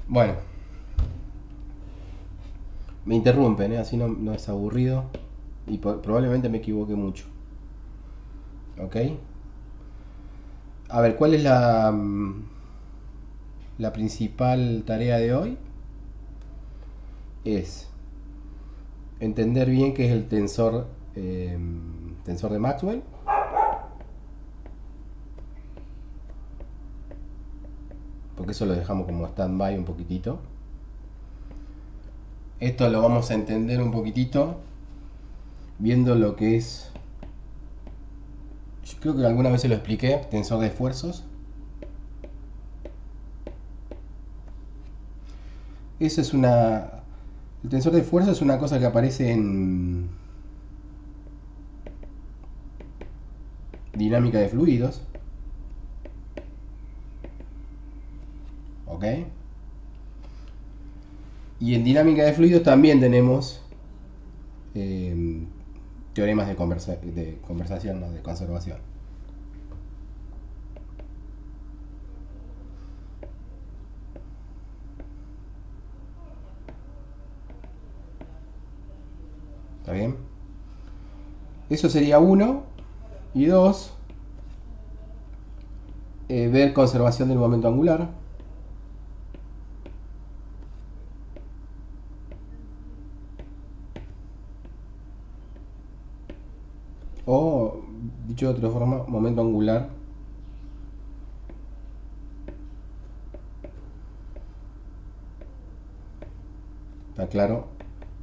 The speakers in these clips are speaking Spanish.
Bueno, me interrumpen, ¿eh? Así no es aburrido y probablemente me equivoque mucho. ¿Ok? A ver, ¿cuál es la principal tarea de hoy? Es entender bien qué es el tensor de Maxwell, porque eso lo dejamos como stand-by un poquitito. Esto lo vamos a entender un poquitito viendo lo que es, yo creo que alguna vez se lo expliqué, tensor de esfuerzos. Eso es el tensor de esfuerzo es una cosa que aparece en dinámica de fluidos, ¿ok? Y en dinámica de fluidos también tenemos eh, teoremas de conversación, ¿no? De conservación. ¿Está bien? Eso sería uno. Y dos, ver conservación del momento angular. O, dicho de otra forma, momento angular está claro,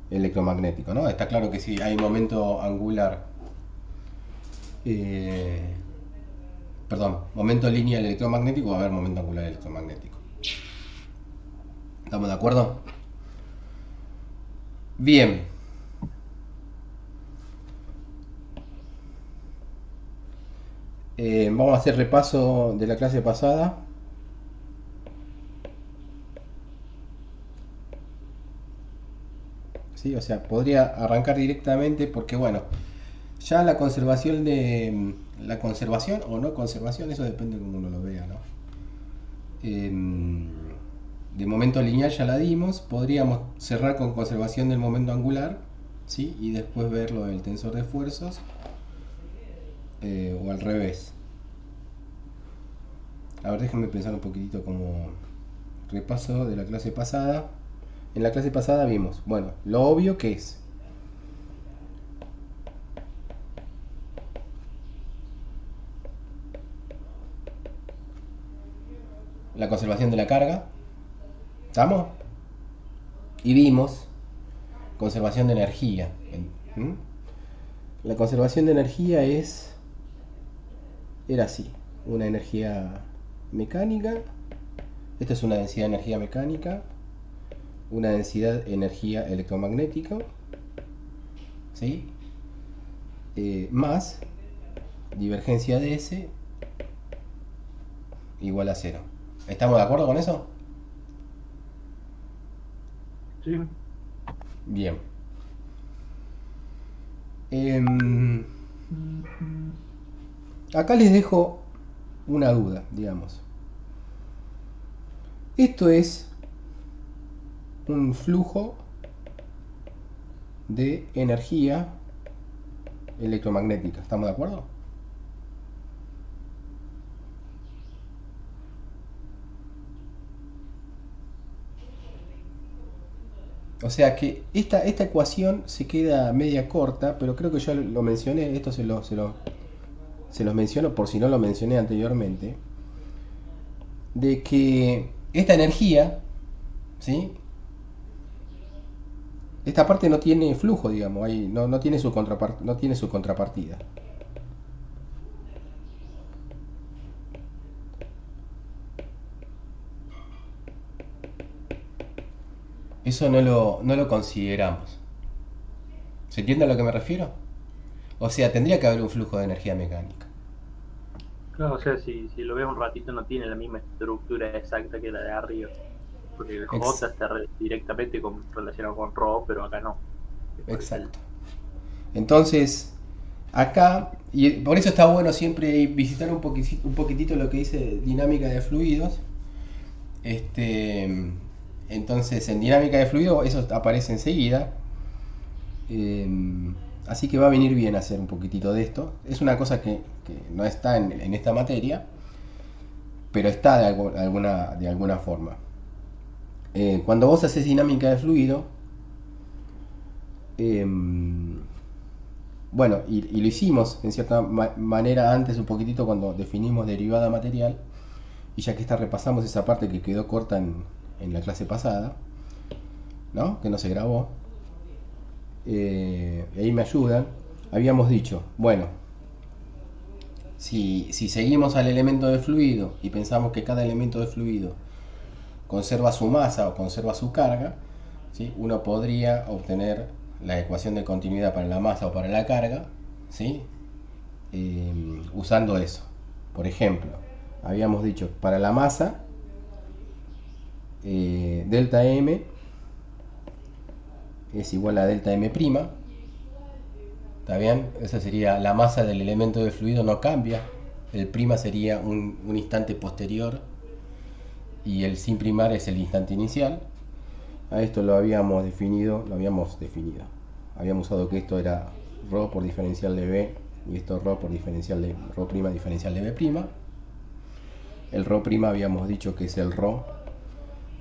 electromagnético, ¿no? Está claro que si hay momento angular, eh, perdón, momento lineal electromagnético, va a haber momento angular electromagnético. ¿Estamos de acuerdo? Bien. Vamos a hacer repaso de la clase pasada. ¿Sí? O sea, podría arrancar directamente porque, bueno, ya la conservación la conservación o no conservación, eso depende de cómo uno lo vea, ¿no? De momento lineal ya la dimos, podríamos cerrar con conservación del momento angular, ¿sí? Y después ver lo del tensor de esfuerzos, o al revés. A ver, déjenme pensar un poquitito como repaso de la clase pasada. En la clase pasada vimos, bueno, lo obvio que es la conservación de la carga, ¿estamos? Y vimos conservación de energía. ¿Mm? La conservación de energía era así, una energía mecánica, esta es una densidad de energía mecánica, una densidad de energía electromagnética, ¿sí? Más divergencia de S igual a cero. ¿Estamos de acuerdo con eso? Sí. Bien. Em, Acá les dejo una duda, digamos. Esto es un flujo de energía electromagnética. ¿Estamos de acuerdo? O sea que esta ecuación se queda media corta, pero creo que yo lo mencioné, esto se los menciono por si no lo mencioné anteriormente, de que esta energía, ¿sí? Esta parte no tiene flujo, digamos, ahí no tiene no tiene su contrapartida. Eso no lo consideramos. ¿Se entiende a lo que me refiero? O sea, tendría que haber un flujo de energía mecánica. Claro, o sea, si lo ves un ratito no tiene la misma estructura exacta que la de arriba, porque el J Ex- está directamente relacionado con Rho, pero acá no, que parece el... exacto. Entonces, acá, y por eso está bueno siempre visitar un poquitito lo que dice dinámica de fluidos, este, Entonces en dinámica de fluido eso aparece enseguida. Eh, Así que va a venir bien hacer un poquitito de esto. Es una cosa que no está en esta materia, pero está de alguna forma. Cuando vos haces dinámica de fluido, eh, bueno, y lo hicimos en cierta manera antes un poquitito cuando definimos derivada material, y ya que repasamos esa parte que quedó corta en la clase pasada, ¿no? Que no se grabó. Ahí me ayudan. Habíamos dicho, bueno, si seguimos al elemento de fluido y pensamos que cada elemento de fluido conserva su masa o conserva su carga, ¿sí? Uno podría obtener la ecuación de continuidad para la masa o para la carga, ¿sí? Usando eso. Por ejemplo, habíamos dicho para la masa, delta M es igual a delta M'. ¿Está bien? Esa sería la masa del elemento de fluido, no cambia. El prima sería un instante posterior y el sin primar es el instante inicial. A esto lo habíamos definido. Habíamos usado que esto era ρ por diferencial de B y esto ρ por diferencial de ρ' diferencial de B'. El ρ' habíamos dicho que es el ρ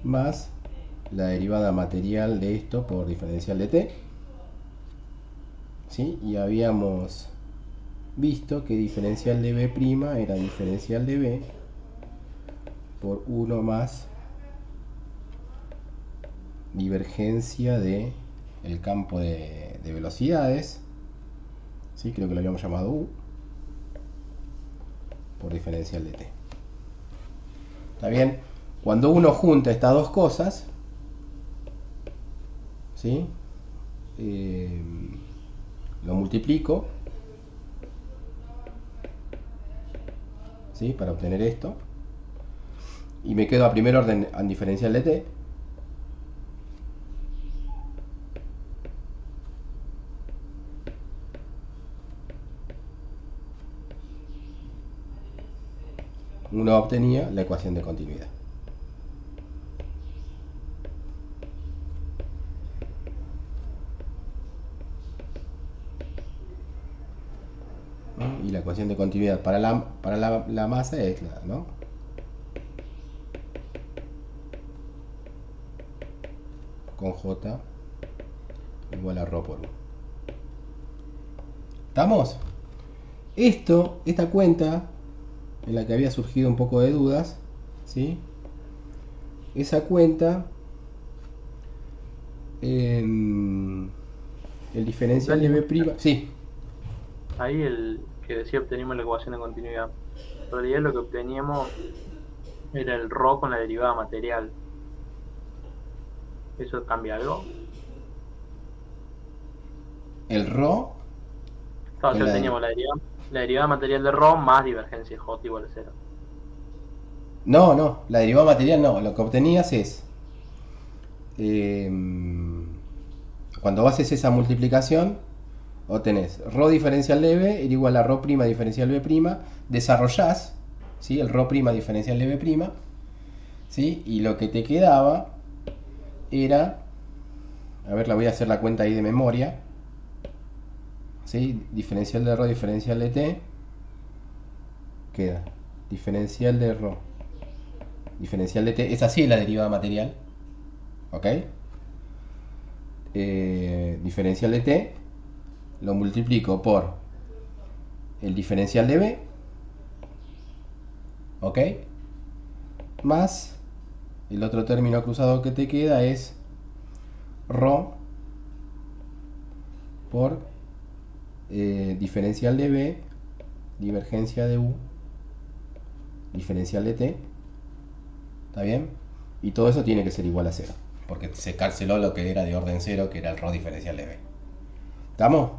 más la derivada material de esto por diferencial de t. ¿Sí? Y habíamos visto que diferencial de B' era diferencial de B por 1 más divergencia de el campo de velocidades, ¿sí? Creo que lo habíamos llamado U, por diferencial de t. ¿Está bien? Cuando uno junta estas dos cosas, ¿sí? Lo multiplico, ¿sí? Para obtener esto, y me quedo a primer orden en diferencial de t. Uno obtenía la ecuación de continuidad. ¿No? Y la ecuación de continuidad para la masa es la, ¿no? Con J igual a ρ por 1. ¿Estamos? Esta cuenta en la que había surgido un poco de dudas, ¿sí? Esa cuenta, el diferencial de B', sí. Ahí el que decía obteníamos la ecuación de continuidad. En realidad lo que obteníamos era el ρ con la derivada material. ¿Eso cambia algo? El ρ. O sea, teníamos la derivada material de ρ más divergencia de J igual a 0. No, la derivada material no. Lo que obtenías es, cuando haces esa multiplicación, obtenés ρ diferencial de B era igual a ρ' diferencial B', desarrollás, ¿sí? El ρ' diferencial de B', ¿sí? Y lo que te quedaba era, a ver, la voy a hacer la cuenta ahí de memoria, ¿sí? Diferencial de ρ diferencial de t, queda diferencial de ρ diferencial de t, esa sí es la derivada material, ¿ok? Diferencial de t lo multiplico por el diferencial de B, ¿ok? Más el otro término cruzado que te queda es ρ por diferencial de B, divergencia de U, diferencial de t. ¿Está bien? Y todo eso tiene que ser igual a 0, porque se canceló lo que era de orden 0, que era el ρ diferencial de B. ¿Estamos?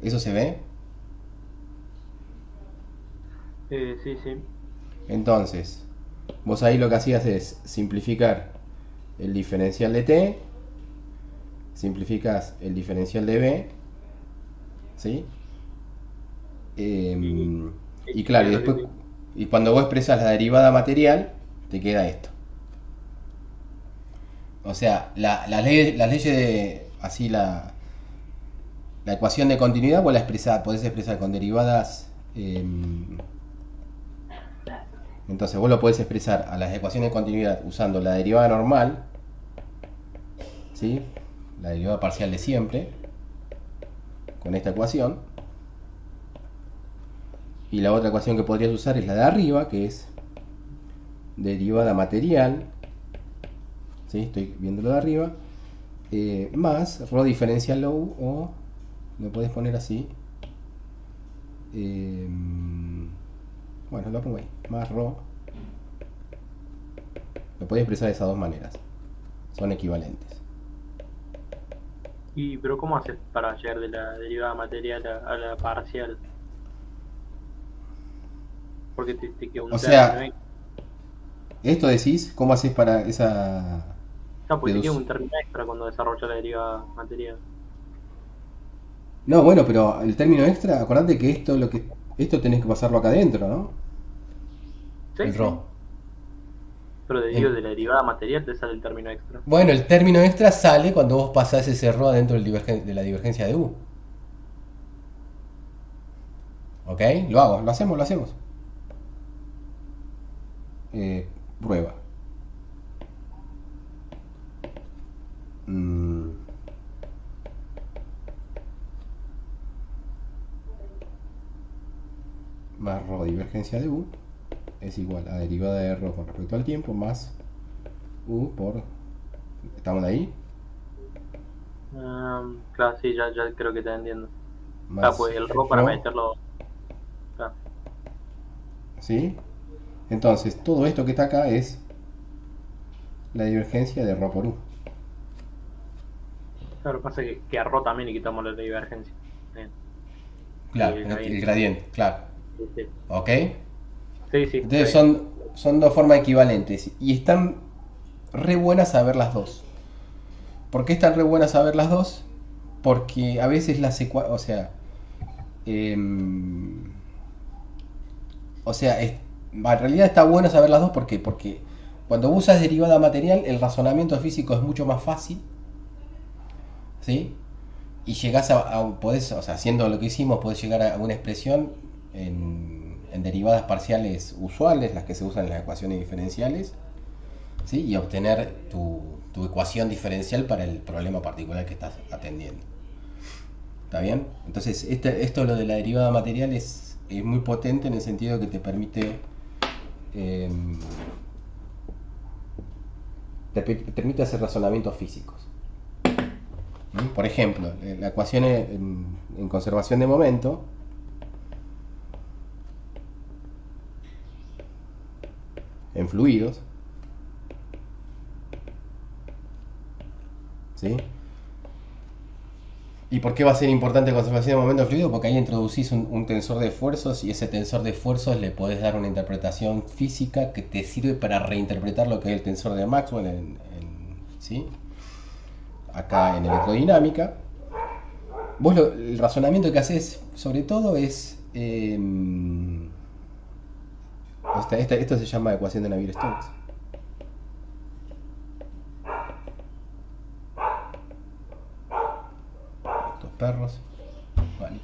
¿Eso se ve? Sí. Entonces, vos ahí lo que hacías es simplificar el diferencial de t, simplificás el diferencial de B, ¿sí? Y claro, y después, y cuando vos expresas la derivada material, te queda esto. O sea, las leyes de, así la ecuación de continuidad vos la podés expresar con derivadas. Entonces vos lo podés expresar a las ecuaciones de continuidad usando la derivada normal, ¿sí? La derivada parcial de siempre, con esta ecuación. Y la otra ecuación que podrías usar es la de arriba, que es derivada material, ¿sí? Estoy viéndolo de arriba, más rho diferencial u, o lo podés poner así. Bueno, lo pongo ahí, más rho. Lo podés expresar de esas dos maneras, son equivalentes. Pero ¿cómo haces para llegar de la derivada material a la parcial? Porque te queda un O término sea, extra. esto decís, ¿cómo haces para esa No, porque te queda deducción? un término extra cuando desarrollas la derivada material. No, bueno, pero el término extra, acordate que esto tenés que pasarlo acá adentro, ¿no? Sí, El sí. rho. Pero te digo, En- de la derivada material te sale el término extra. Bueno, el término extra sale cuando vos pasás ese rho dentro de la divergencia de U. ¿Ok? Lo hago, lo hacemos, lo hacemos. Prueba. Mm, más rho divergencia de U es igual a derivada de rho con respecto al tiempo más U por... ¿Estamos de ahí? Claro, sí, ya creo que te entiendo. Ah, Más pues el RO para rho, meterlo. Claro, ¿sí? Entonces, todo esto que está acá es la divergencia de rho por U. claro, pasa que a RO también le quitamos la divergencia. Bien. Y Claro, el el gradiente. gradiente, claro. Sí, sí, ¿Ok? sí, sí, está Entonces bien. son dos formas equivalentes y están re buenas saber las dos. ¿Por qué están re buenas saber las dos? Porque a veces o sea, em, en realidad está bueno saber las dos. ¿Por qué? Porque cuando usas derivada material, el razonamiento físico es mucho más fácil, ¿sí? Y llegás podés, o sea, haciendo lo que hicimos, podés llegar a una expresión en derivadas parciales usuales, las que se usan en las ecuaciones diferenciales, ¿sí? Y obtener tu ecuación diferencial para el problema particular que estás atendiendo. ¿Está bien? Entonces, esto lo de la derivada material es muy potente en el sentido que te permite eh, permite hacer razonamientos físicos. ¿Mm? Por ejemplo, la ecuación en conservación de momento, en fluidos, ¿sí? ¿Y por qué va a ser importante la conservación de momento de fluido? Porque ahí introducís un tensor de esfuerzos y ese tensor de esfuerzos le podés dar una interpretación física que te sirve para reinterpretar lo que es el tensor de Maxwell ¿sí? Acá en electrodinámica. El razonamiento que haces sobre todo es... esto se llama ecuación de Navier-Stokes. Estos perros. Vale.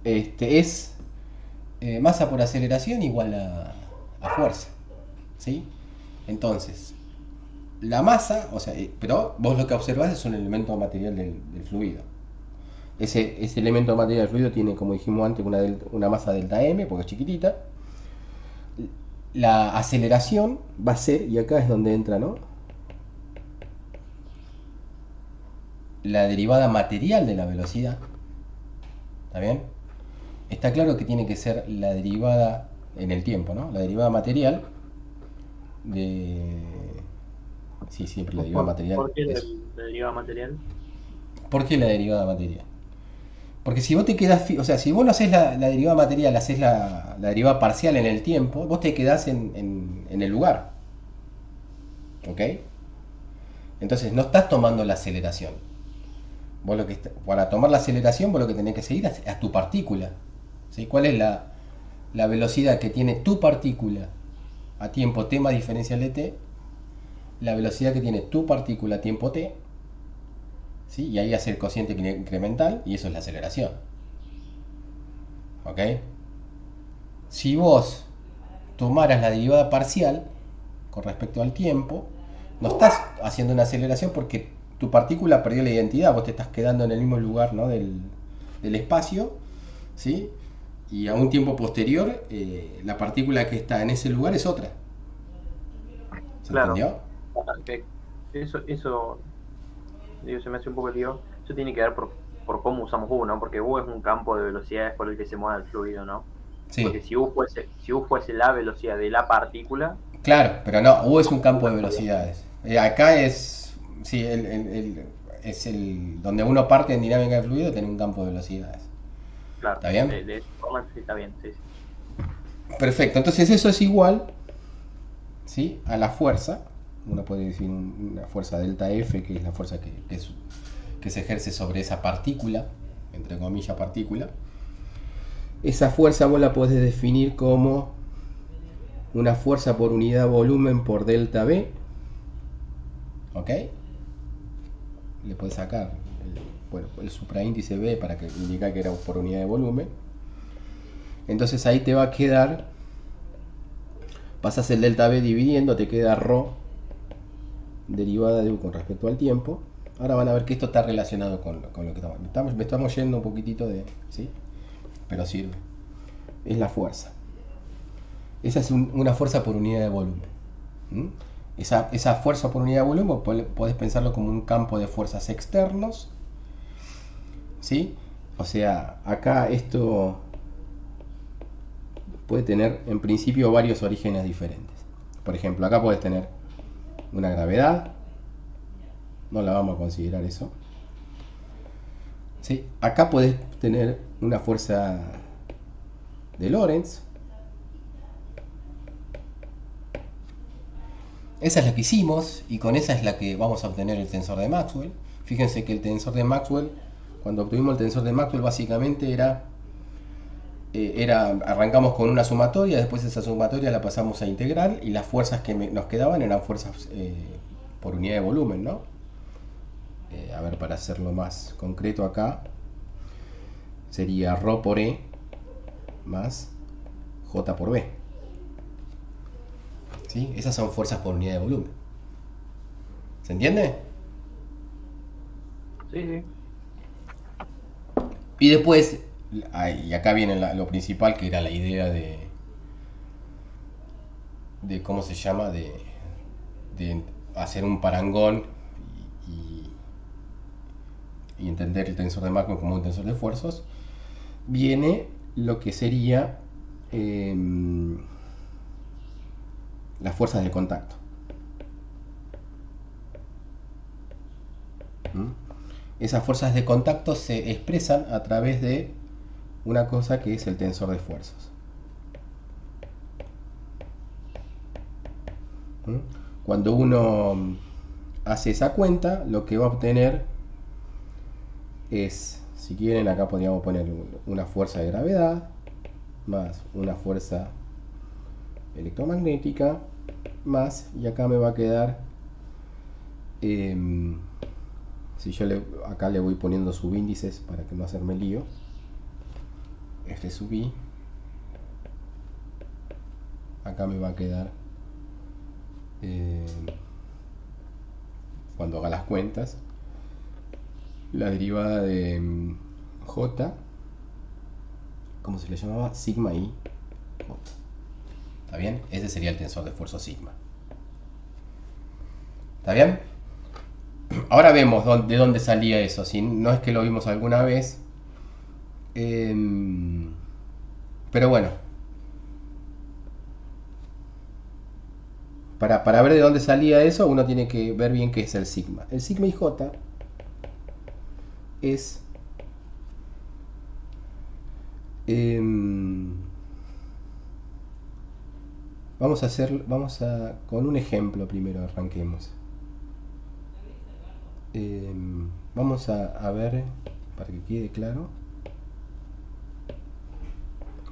Es masa por aceleración igual a fuerza. ¿Sí? Entonces, la masa, o sea, pero vos lo que observás es un elemento material del fluido. Ese elemento material del fluido tiene, como dijimos antes, una masa delta m, porque es chiquitita. La aceleración va a ser, y acá es donde entra, ¿no? La derivada material de la velocidad. ¿Está bien? Está claro que tiene que ser la derivada en el tiempo, ¿no? La derivada material de... Sí, siempre la derivada material ¿Por qué es... la derivada material? ¿Por qué la derivada material? Porque si vos te quedás, o sea, si vos no haces la derivada material, haces la derivada parcial en el tiempo, vos te quedás en el lugar. ¿Ok? Entonces no estás tomando la aceleración. Vos para tomar la aceleración, vos lo que tenés que seguir es a tu partícula. ¿Sí? ¿Cuál es la velocidad que tiene tu partícula a tiempo t más diferencial de t? la velocidad que tiene tu partícula tiempo t, ¿sí? Y ahí hace el cociente incremental y eso es la aceleración. ¿Ok? Si vos tomaras la derivada parcial con respecto al tiempo, no estás haciendo una aceleración porque tu partícula perdió la identidad, vos te estás quedando en el mismo lugar, ¿no? del espacio, ¿sí? Y a un tiempo posterior, la partícula que está en ese lugar es otra. ¿Se Claro, entendió? que eso digo, se me hace un poco lío. Eso tiene que ver por cómo usamos U, ¿no? Porque U es un campo de velocidades por el que se mueve el fluido, ¿no? Sí, Porque si U fuese la velocidad de la partícula, claro, pero no, U es un campo U de no sería. velocidades. Acá es, sí, es donde uno parte en dinámica de fluido, tiene un campo de velocidades. Claro, ¿Está bien? de esa forma sí está bien, sí, sí. Perfecto, entonces eso es igual, ¿sí? A la fuerza. Uno puede decir una fuerza delta F, que es la fuerza que se ejerce sobre esa partícula, entre comillas partícula. Esa fuerza vos la podés definir como una fuerza por unidad volumen por delta V. ¿Ok? Le podés sacar el supraíndice B para que indica que era por unidad de volumen. Entonces ahí te va a quedar, pasas el delta V dividiendo, te queda ρ derivada de U con respecto al tiempo. Ahora van a ver que esto está relacionado con lo que me estamos yendo un poquitito de, ¿sí? Pero sirve. Es la fuerza. Esa es una fuerza por unidad de volumen. ¿Mm? Esa fuerza por unidad de volumen podés pensarlo como un campo de fuerzas externos, ¿sí? O sea, acá esto puede tener en principio varios orígenes diferentes. Por ejemplo, acá puedes tener una gravedad, no la vamos a considerar eso. ¿Sí? Acá puedes tener una fuerza de Lorentz. Esa es la que hicimos y con esa es la que vamos a obtener el tensor de Maxwell. Fíjense que el tensor de Maxwell, cuando obtuvimos el tensor de Maxwell, básicamente arrancamos con una sumatoria, después esa sumatoria la pasamos a integral y las fuerzas que nos quedaban eran fuerzas por unidad de volumen, ¿no? A ver, para hacerlo más concreto acá, sería ρ por E más J por B. ¿Sí? Esas son fuerzas por unidad de volumen. ¿Se entiende? Sí, sí. Y después, y acá viene lo principal, que era la idea de ¿cómo se llama? De hacer un parangón y, y entender el tensor de Maxwell como un tensor de fuerzas, viene lo que sería las fuerzas de contacto. ¿Mm? Esas fuerzas de contacto se expresan a través de una cosa que es el tensor de fuerzas. ¿Mm? Cuando uno hace esa cuenta, lo que va a obtener es, si quieren, acá podríamos poner una fuerza de gravedad más una fuerza electromagnética más, y acá me va a quedar, si yo acá le voy poniendo subíndices para que no hacerme lío, este sub i, acá me va a quedar, cuando haga las cuentas, la derivada de J, ¿cómo se le llamaba? Sigma i J. ¿Está bien? Ese sería el tensor de esfuerzo sigma. ¿Está bien? Ahora vemos de dónde salía eso. Si no es que lo vimos alguna vez. Pero bueno. Para ver de dónde salía eso, uno tiene que ver bien qué es el sigma. El sigma ij es con un ejemplo primero, arranquemos. Vamos a ver, para que quede claro,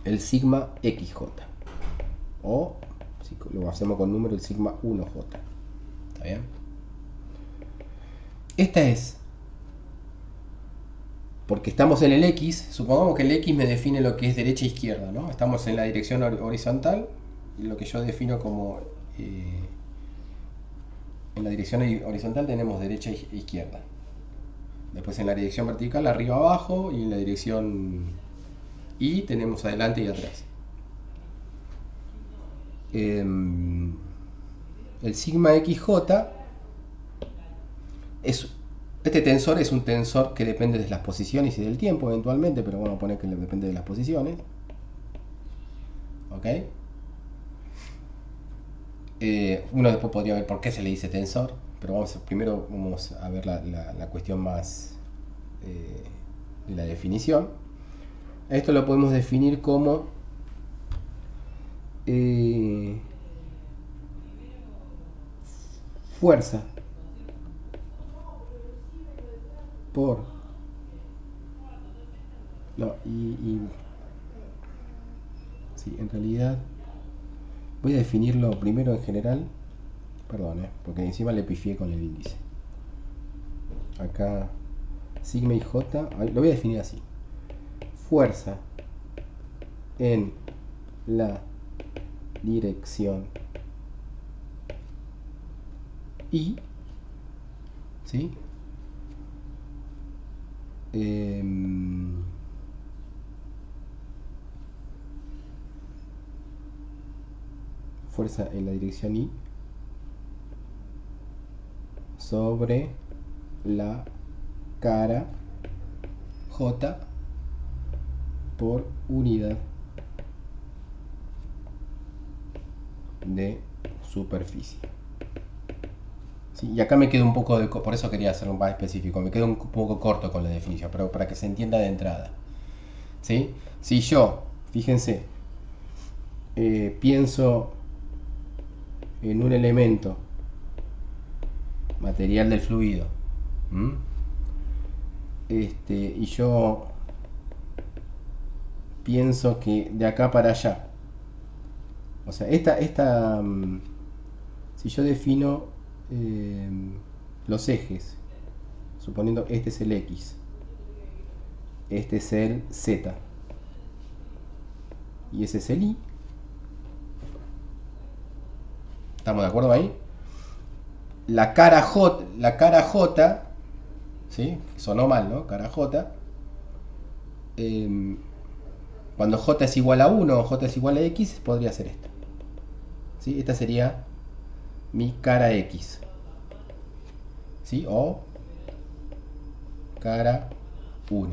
el sigma xj, o si lo hacemos con número, el sigma 1j. ¿Está ¿Está bien? Esta es, porque estamos en el X, supongamos que el X me define lo que es derecha e izquierda, ¿no? Estamos en la dirección horizontal, y lo que yo defino como... en la dirección horizontal tenemos derecha e izquierda. Después en la dirección vertical, arriba abajo, y en la dirección Y tenemos adelante y atrás. El sigma XJ es... Este tensor es un tensor que depende de las posiciones y del tiempo eventualmente, pero vamos a poner que depende de las posiciones. ¿Ok? Uno después podría ver por qué se le dice tensor, pero primero vamos a ver la cuestión más de la definición. Esto lo podemos definir como fuerza por no, sí, en realidad voy a definirlo primero en general, perdón, porque encima le pifié con el índice. Acá sigma y j, lo voy a definir así: fuerza en la dirección y, ¿sí? Fuerza en la dirección y sobre la cara J por unidad de superficie. ¿Sí? Y acá me quedo un poco por eso quería hacerlo más específico, me quedo un poco corto con la definición, pero para que se entienda de entrada. ¿Sí? Si yo, fíjense, pienso en un elemento material del fluido, y yo pienso que de acá para allá, o sea, si yo defino los ejes, suponiendo este es el X, este es el Z y ese es el Y, ¿estamos de acuerdo ahí? La cara J, ¿sí? Sonó mal, ¿no? Cara J, cuando J es igual a 1 o J es igual a X, podría ser esto. ¿Sí? Esta sería mi cara X. ¿Sí? O cara 1.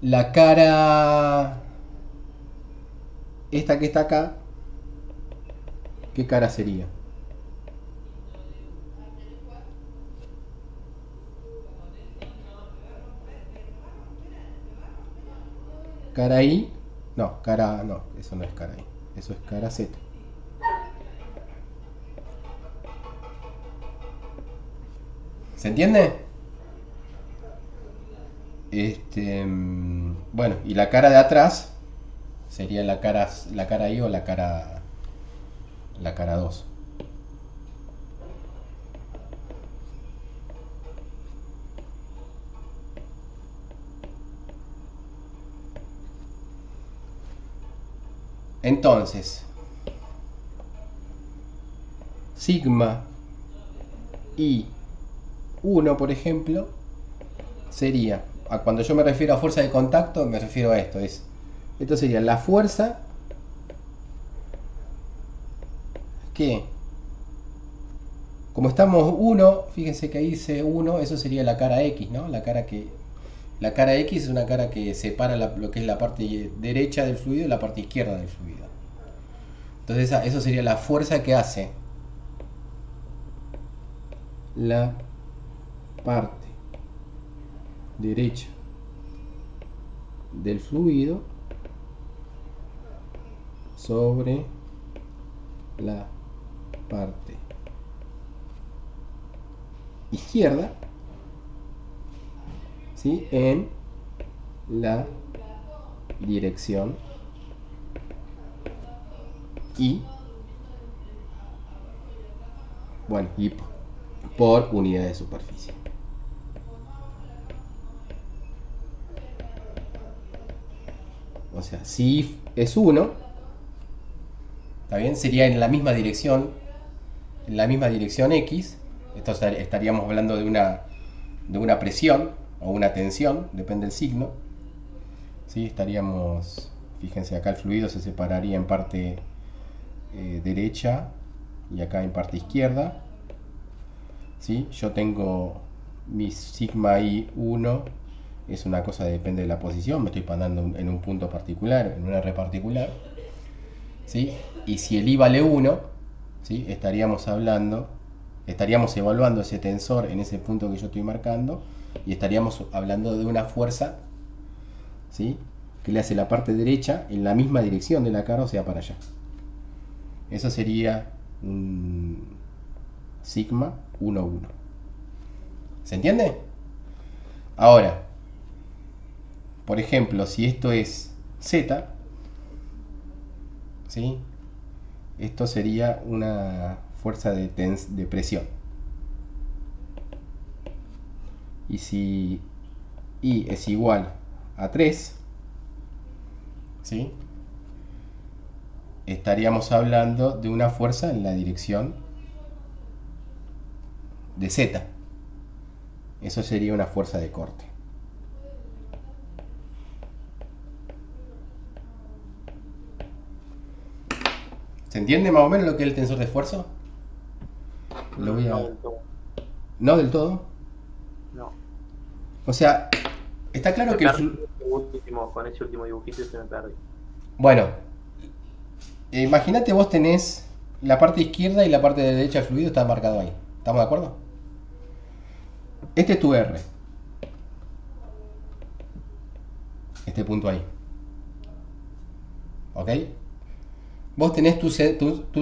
La cara... esta que está acá, ¿qué cara sería? Cara I. No, cara... no, eso no es cara I. Eso es cara Z. ¿Se entiende? Bueno, y la cara de atrás sería la cara I o la cara 2. Entonces, sigma I 1, por ejemplo, sería, cuando yo me refiero a fuerza de contacto, me refiero a esto. Esto sería la fuerza que, como estamos 1, fíjense que ahí dice 1, eso sería la cara X, ¿no? La cara X es una cara que separa lo que es la parte derecha del fluido y la parte izquierda del fluido. Entonces eso sería la fuerza que hace la parte derecha del fluido sobre la parte izquierda, ¿sí? En la dirección y Bueno, y por unidad de superficie. O sea, si es 1, ¿está bien? Sería en la misma dirección, X. Esto estaríamos hablando de una presión o una tensión, depende del signo. ¿Sí? Estaríamos, fíjense, acá el fluido se separaría en parte derecha y acá en parte izquierda. ¿Sí? Yo tengo mi sigma I1, es una cosa que depende de la posición, me estoy parando en un punto particular, en un R particular. ¿Sí? Y si el I vale 1, ¿sí? estaríamos evaluando ese tensor en ese punto que yo estoy marcando y estaríamos hablando de una fuerza, ¿sí? que le hace la parte derecha en la misma dirección de la cara, o sea, para allá. Eso sería un sigma 1,1. ¿Se entiende? Ahora, por ejemplo, si esto es Z, ¿sí? Esto sería una fuerza de presión. Y si I es igual a 3, ¿sí? estaríamos hablando de una fuerza en la dirección de Z. Eso sería una fuerza de corte. ¿Se entiende más o menos lo que es el tensor de esfuerzo? Lo voy a... No del todo. ¿No del todo? No. O sea, está claro que con ese último dibujito se me perdí. Bueno, imagínate vos tenés la parte izquierda y la parte derecha del fluido, está marcado ahí. ¿Estamos de acuerdo? Este es tu R. Este punto ahí. ¿Ok? Vos tenés tu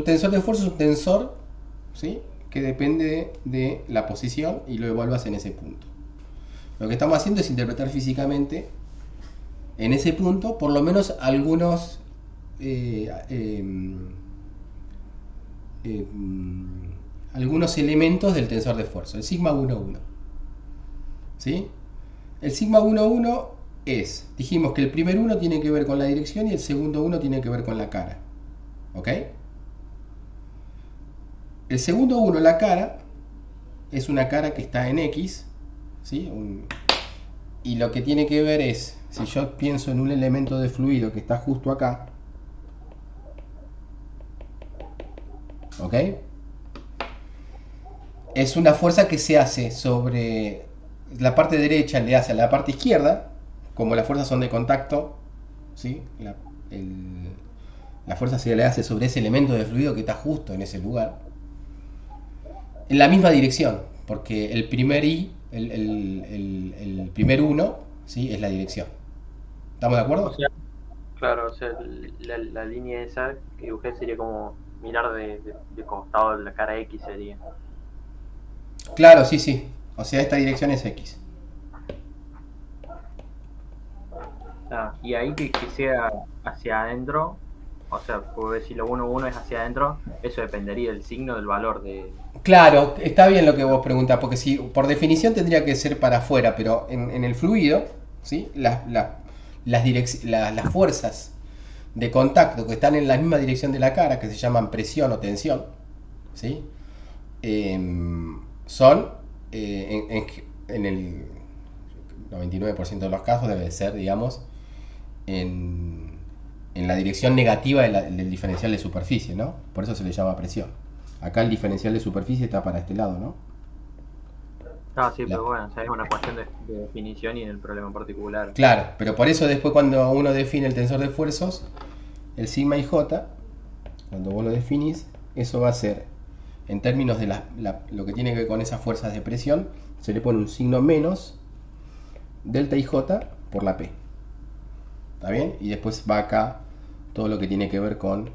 tensor de esfuerzo, es un tensor, ¿sí? que depende de la posición y lo evalúas en ese punto. Lo que estamos haciendo es interpretar físicamente en ese punto por lo menos algunos algunos elementos del tensor de esfuerzo, el sigma 1,1. ¿Sí? El sigma 1,1 dijimos que el primer 1 tiene que ver con la dirección y el segundo 1 tiene que ver con la cara. ¿Ok? El segundo 1, la cara, es una cara que está en X, ¿sí? Y lo que tiene que ver es, si yo pienso en un elemento de fluido que está justo acá, ¿ok? Es una fuerza que se hace sobre la parte derecha, le hace a la parte izquierda, como las fuerzas son de contacto, ¿sí? La fuerza se le hace sobre ese elemento de fluido que está justo en ese lugar, en la misma dirección, porque el primer I, el primer 1, ¿sí? es la dirección. ¿Estamos de acuerdo? O sea, claro, o sea, la línea esa que dibujé sería como mirar de costado de la cara X sería. Claro, sí, sí. O sea, esta dirección es X. Y ahí que sea hacia adentro, o sea, puedo decir lo 1,1 es hacia adentro, eso dependería del signo del valor de... Claro, está bien lo que vos preguntás, porque si por definición tendría que ser para afuera, pero en el fluido, ¿sí? Las fuerzas de contacto que están en la misma dirección de la cara, que se llaman presión o tensión, ¿sí? Son, en el 99% de los casos, debe ser, digamos, en la dirección negativa del diferencial de superficie, ¿no? Por eso se le llama presión. Acá el diferencial de superficie está para este lado, ¿no? Sí, pero bueno, o sea, es una cuestión de definición y en el problema en particular. Claro, pero por eso después cuando uno define el tensor de esfuerzos, el sigma y j, cuando vos lo definís, eso va a ser, en términos de lo que tiene que ver con esas fuerzas de presión, se le pone un signo menos delta y j por la P. ¿Está bien? Y después va acá todo lo que tiene que ver con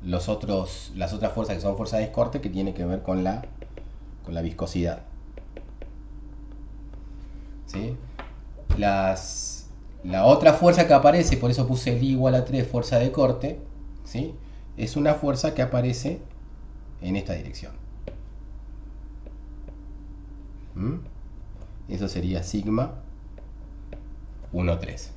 las otras fuerzas que son fuerzas de corte, que tiene que ver con la viscosidad. ¿Sí? La otra fuerza que aparece, por eso puse el I igual a 3, fuerza de corte, ¿sí? es una fuerza que aparece en esta dirección. ¿Mm? Eso sería sigma 1,3.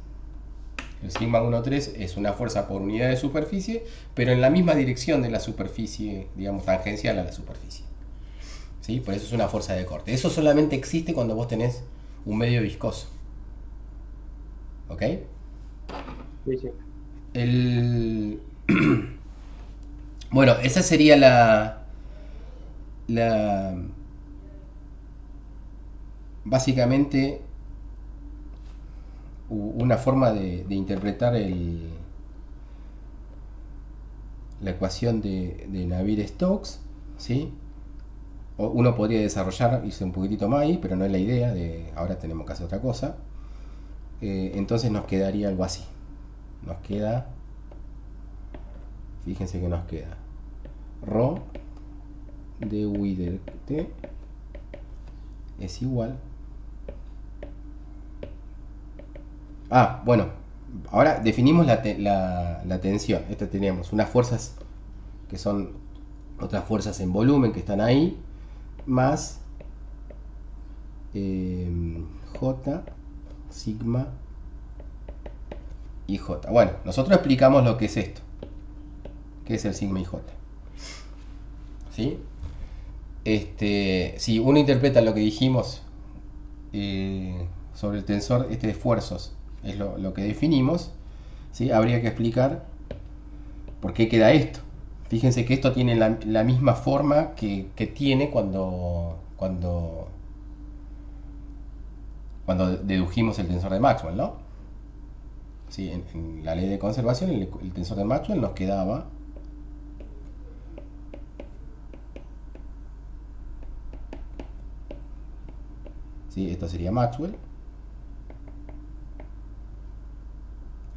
El sigma 1,3 es una fuerza por unidad de superficie, pero en la misma dirección de la superficie, digamos, tangencial a la superficie. ¿Sí? Por eso es una fuerza de corte. Eso solamente existe cuando vos tenés un medio viscoso. ¿Ok? Sí, sí. El... Bueno, esa sería la básicamente una forma de interpretar la ecuación de Navier-Stokes, ¿sí? Uno podría desarrollar, irse un poquitito más ahí, pero no es la idea, ahora tenemos que hacer otra cosa. Entonces nos quedaría algo así. Nos queda, fíjense que nos queda ρ de u y de t es igual. Bueno, ahora definimos la tensión. Esto teníamos unas fuerzas que son otras fuerzas en volumen que están ahí, más J, sigma y J. Bueno, nosotros explicamos lo que es esto, que es el sigma y J. ¿Sí? Si uno interpreta lo que dijimos sobre el tensor de esfuerzos, es lo que definimos, ¿sí? Habría que explicar por qué queda esto. Fíjense que esto tiene la misma forma que tiene cuando dedujimos el tensor de Maxwell, ¿no? ¿Sí? En la ley de conservación, el tensor de Maxwell nos quedaba ¿sí? Esto sería Maxwell,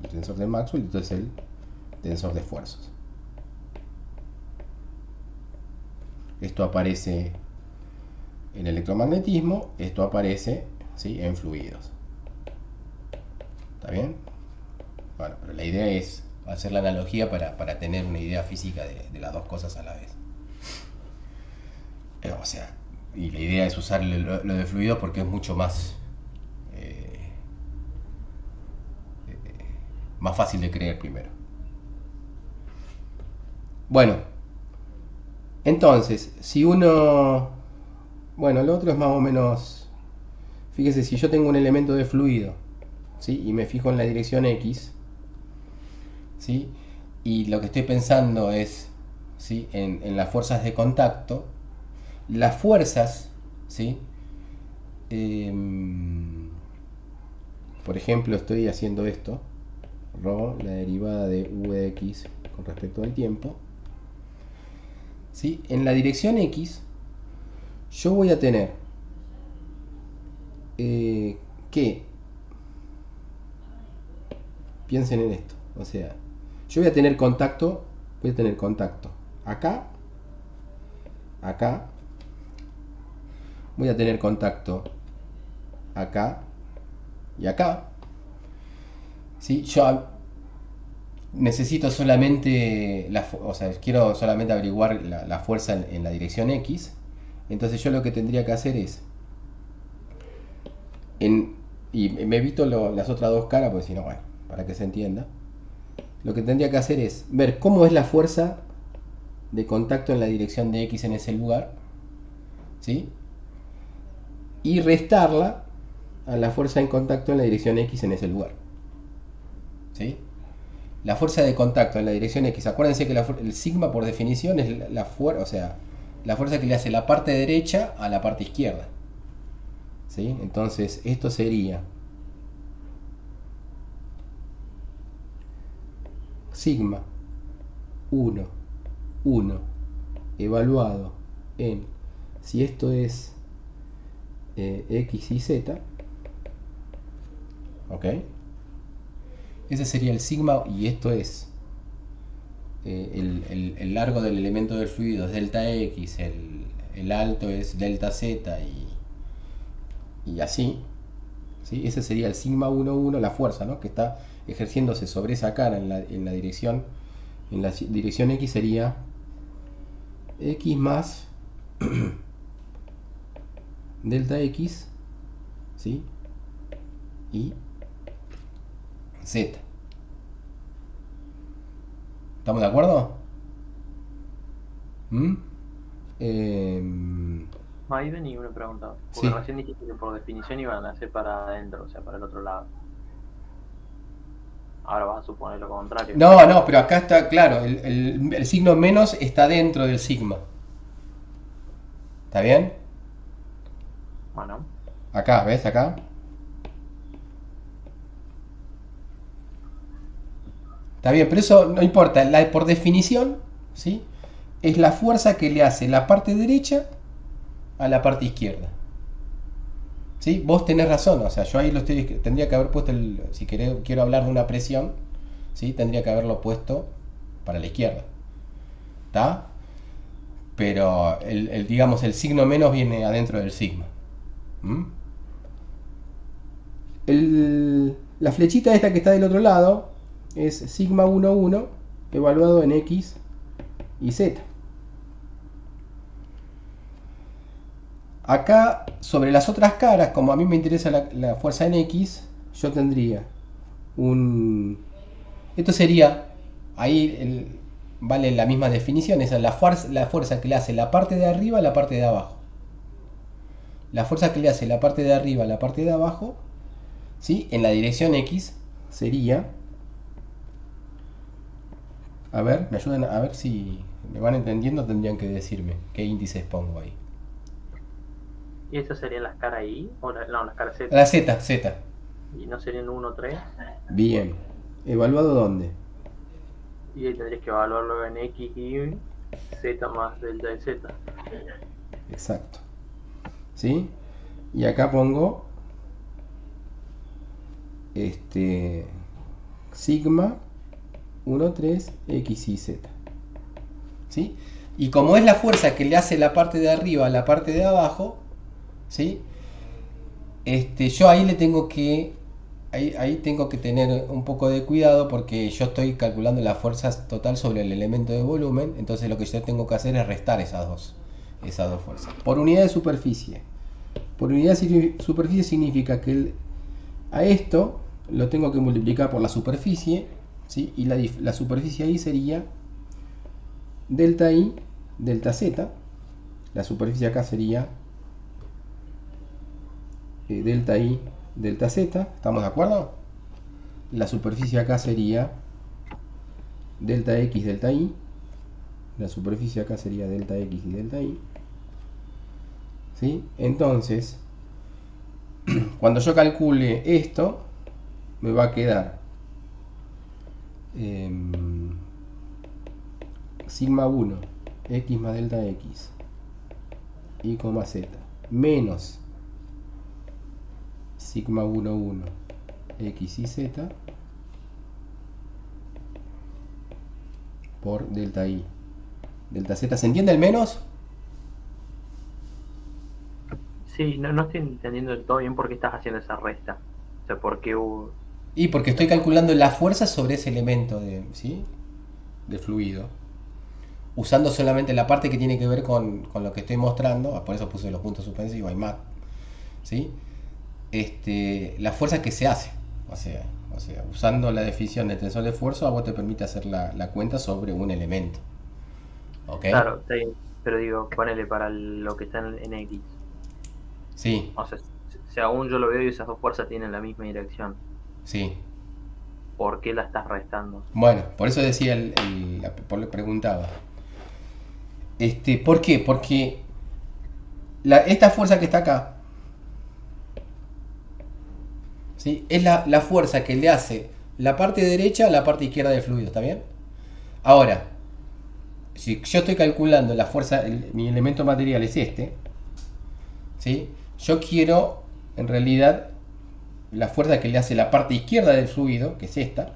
el tensor de Maxwell, y esto es el tensor de esfuerzos. Esto aparece en electromagnetismo, esto aparece, ¿sí? En fluidos. ¿Está bien? Bueno, pero la idea es hacer la analogía para tener una idea física de las dos cosas a la vez. O sea, y la idea es usar lo de fluido porque es mucho más fácil de creer primero. Bueno, entonces, si uno... Bueno, lo otro es más o menos... Fíjese, si yo tengo un elemento de fluido, ¿sí? Y me fijo en la dirección X, ¿sí? Y lo que estoy pensando es, ¿sí? En las fuerzas de contacto. Las fuerzas, ¿sí? Por ejemplo, estoy haciendo esto, ρ, la derivada de u de x con respecto al tiempo, ¿sí? En la dirección X yo voy a tener que, piensen en esto, o sea, yo voy a tener contacto acá, acá, voy a tener contacto acá y acá, ¿sí? Yo necesito solamente, o sea, quiero solamente averiguar la fuerza en la dirección X. Entonces yo lo que tendría que hacer es, y me evito las otras dos caras, porque si no, bueno, para que se entienda, lo que tendría que hacer es ver cómo es la fuerza de contacto en la dirección de X en ese lugar, ¿sí? Y restarla a la fuerza en contacto en la dirección X en ese lugar, ¿sí? La fuerza de contacto en la dirección X, acuérdense que el sigma por definición es la fuerza, o sea, la fuerza que le hace la parte derecha a la parte izquierda, ¿sí? Entonces esto sería sigma 1, 1 evaluado en, si esto es X y Z, ¿ok? Ese sería el sigma, y esto es el largo del elemento del fluido es delta X, el alto es delta Z y así, ¿sí? Ese sería el sigma 1, 1, la fuerza, ¿no? Que está ejerciéndose sobre esa cara en la dirección X sería X más delta X, ¿sí? Y Z. ¿Estamos de acuerdo? ¿Mm? Ahí venía una pregunta, porque Sí. recién dijiste que por definición iban a ser para adentro, o sea, para el otro lado. Ahora vas a suponer lo contrario. No, no, pero acá está claro, el signo menos está dentro del sigma. ¿Está bien? Bueno, Acá, ¿ves? Acá. Está bien, pero eso no importa. Por definición, ¿sí? Es la fuerza que le hace la parte derecha a la parte izquierda. ¿Sí? Vos tenés razón, o sea, yo ahí tendría que haber puesto, si quiero hablar de una presión, ¿sí? Tendría que haberlo puesto para la izquierda. ¿Está? Pero digamos, el signo menos viene adentro del sigma. ¿Mm? La flechita esta que está del otro lado es sigma 1, 1 evaluado en X y Z. Acá, sobre las otras caras, como a mí me interesa la fuerza en X, yo tendría un... Esto sería, ahí vale la misma definición, esa es la fuerza que le hace la parte de arriba a la parte de abajo. La fuerza que le hace la parte de arriba a la parte de abajo, ¿sí? En la dirección X sería... A ver, me ayudan a ver si me van entendiendo, tendrían que decirme qué índices pongo ahí. ¿y esas serían las caras I? O no, las caras Z. La Z, Z. ¿Y no serían 1, 3? Bien. ¿Evaluado dónde? Y ahí tendrías que evaluarlo en X y Z más delta de Z. Exacto. ¿Sí? Y acá pongo sigma 1, 3, X y Z. ¿Sí? Y como es la fuerza que le hace la parte de arriba a la parte de abajo, ¿sí? Yo ahí le tengo que ahí tengo que tener un poco de cuidado porque yo estoy calculando la fuerza total sobre el elemento de volumen, entonces lo que yo tengo que hacer es restar esas dos fuerzas. Por unidad de superficie. Por unidad de superficie significa que a esto lo tengo que multiplicar por la superficie, ¿sí? Y la superficie ahí sería delta I, delta Z. La superficie acá sería delta I, delta Z. ¿Estamos de acuerdo? La superficie acá sería delta X, delta Y. La superficie acá sería delta X y delta Y. ¿Sí? Entonces, cuando yo calcule esto, me va a quedar sigma 1, X más delta X, Y, Z, menos sigma 1, 1, X y Z por delta I, delta Z. ¿Se entiende el menos? Sí, no estoy entendiendo del todo bien por qué estás haciendo esa resta. O sea, por qué hubo... Y porque estoy calculando la fuerza sobre ese elemento ¿sí? De fluido, usando solamente la parte que tiene que ver con lo que estoy mostrando, por eso puse los puntos suspensivos y más, ¿sí? La fuerza que se hace, o sea, usando la definición del tensor de esfuerzo, a vos te permite hacer la cuenta sobre un elemento. ¿Ok? Claro, está bien, pero digo, ponele para lo que está en X. Sí, O sea, si aún yo lo veo y esas dos fuerzas tienen la misma dirección, sí. ¿por qué la estás restando? Bueno, por eso decía, le preguntaba. ¿Por qué? Porque esta fuerza que está acá, ¿sí? Es la fuerza que le hace la parte derecha a la parte izquierda del fluido, ¿está bien? Ahora, si yo estoy calculando la fuerza, mi elemento material es ¿sí? Yo quiero, en realidad, la fuerza que le hace la parte izquierda del fluido, que es esta,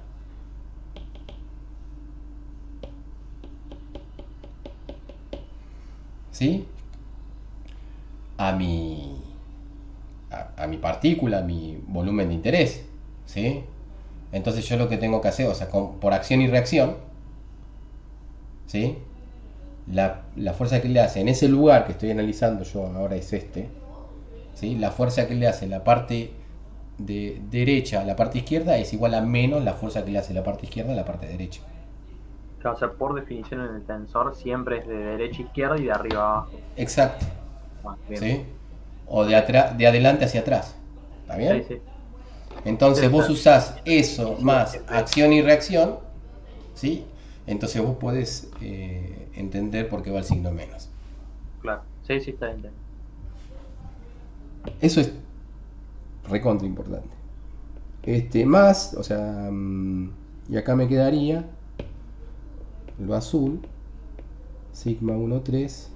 ¿sí? A mi partícula, a mi volumen de interés, ¿sí? Entonces yo lo que tengo que hacer, o sea, por acción y reacción, ¿sí? La fuerza que le hace en ese lugar que estoy analizando yo ahora es ¿sí? La fuerza que le hace la parte de derecha a la parte izquierda es igual a menos la fuerza que le hace la parte izquierda a la parte derecha. Claro, o sea, por definición en el tensor siempre es de derecha a izquierda y de arriba a abajo. Exacto, Ah, bien. ¿sí? O de, de adelante hacia atrás. ¿Está Sí, bien? sí. Sí, Entonces o vos sea, usás eso sí, más siempre es. acción y reacción, ¿sí? Entonces vos podés entender por qué va el signo menos. Claro. Sí, sí, está bien. Eso es recontra importante. Más, o sea, y acá me quedaría lo azul, sigma 1,3,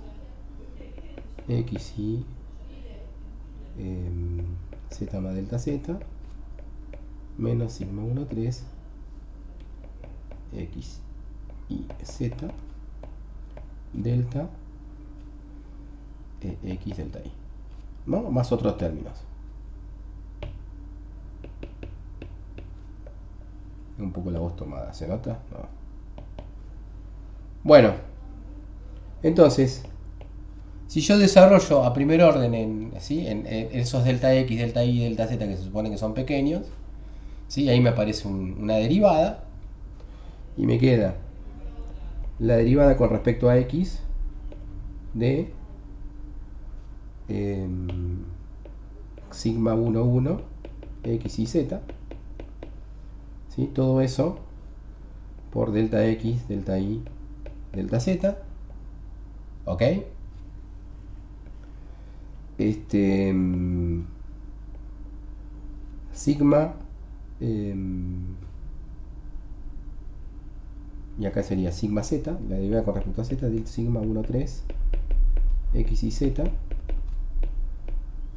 x y z más delta z, menos sigma 1,3, x y z, delta x delta y. ¿No? Más otros términos. Un poco la voz tomada, ¿se nota? No. Bueno, entonces, si yo desarrollo a primer orden ¿sí? en esos delta x, delta y, delta z que se supone que son pequeños, ¿sí? Ahí me aparece una derivada y me queda la derivada con respecto a x de eh, sigma 1,1 x y z, ¿sí? Todo eso por delta x, delta y, delta z, ¿ok? Sigma, eh, y acá sería sigma z, la derivada con respecto a z, de sigma 1,3 x y z,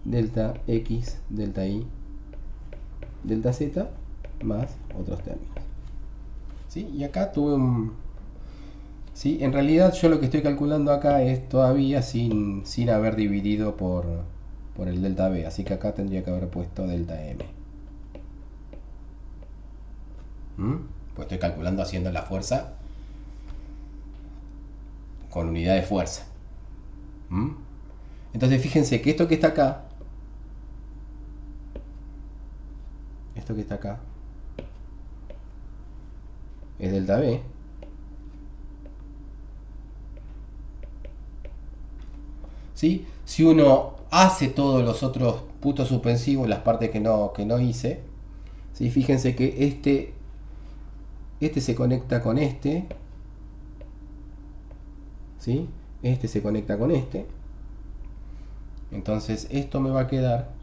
delta x, delta y, delta z, más otros términos. ¿Sí? Y acá tuve un... ¿Sí? En realidad yo lo que estoy calculando acá es todavía sin haber dividido por el delta b, así que acá tendría que haber puesto delta m. Pues estoy calculando haciendo la fuerza con unidad de fuerza. Entonces fíjense que esto que está acá, es delta b. ¿Sí? Si uno hace todos los otros puntos suspensivos, las partes que no hice, ¿sí? Fíjense que este se conecta con este, ¿sí? Este se conecta con este. Entonces esto me va a quedar,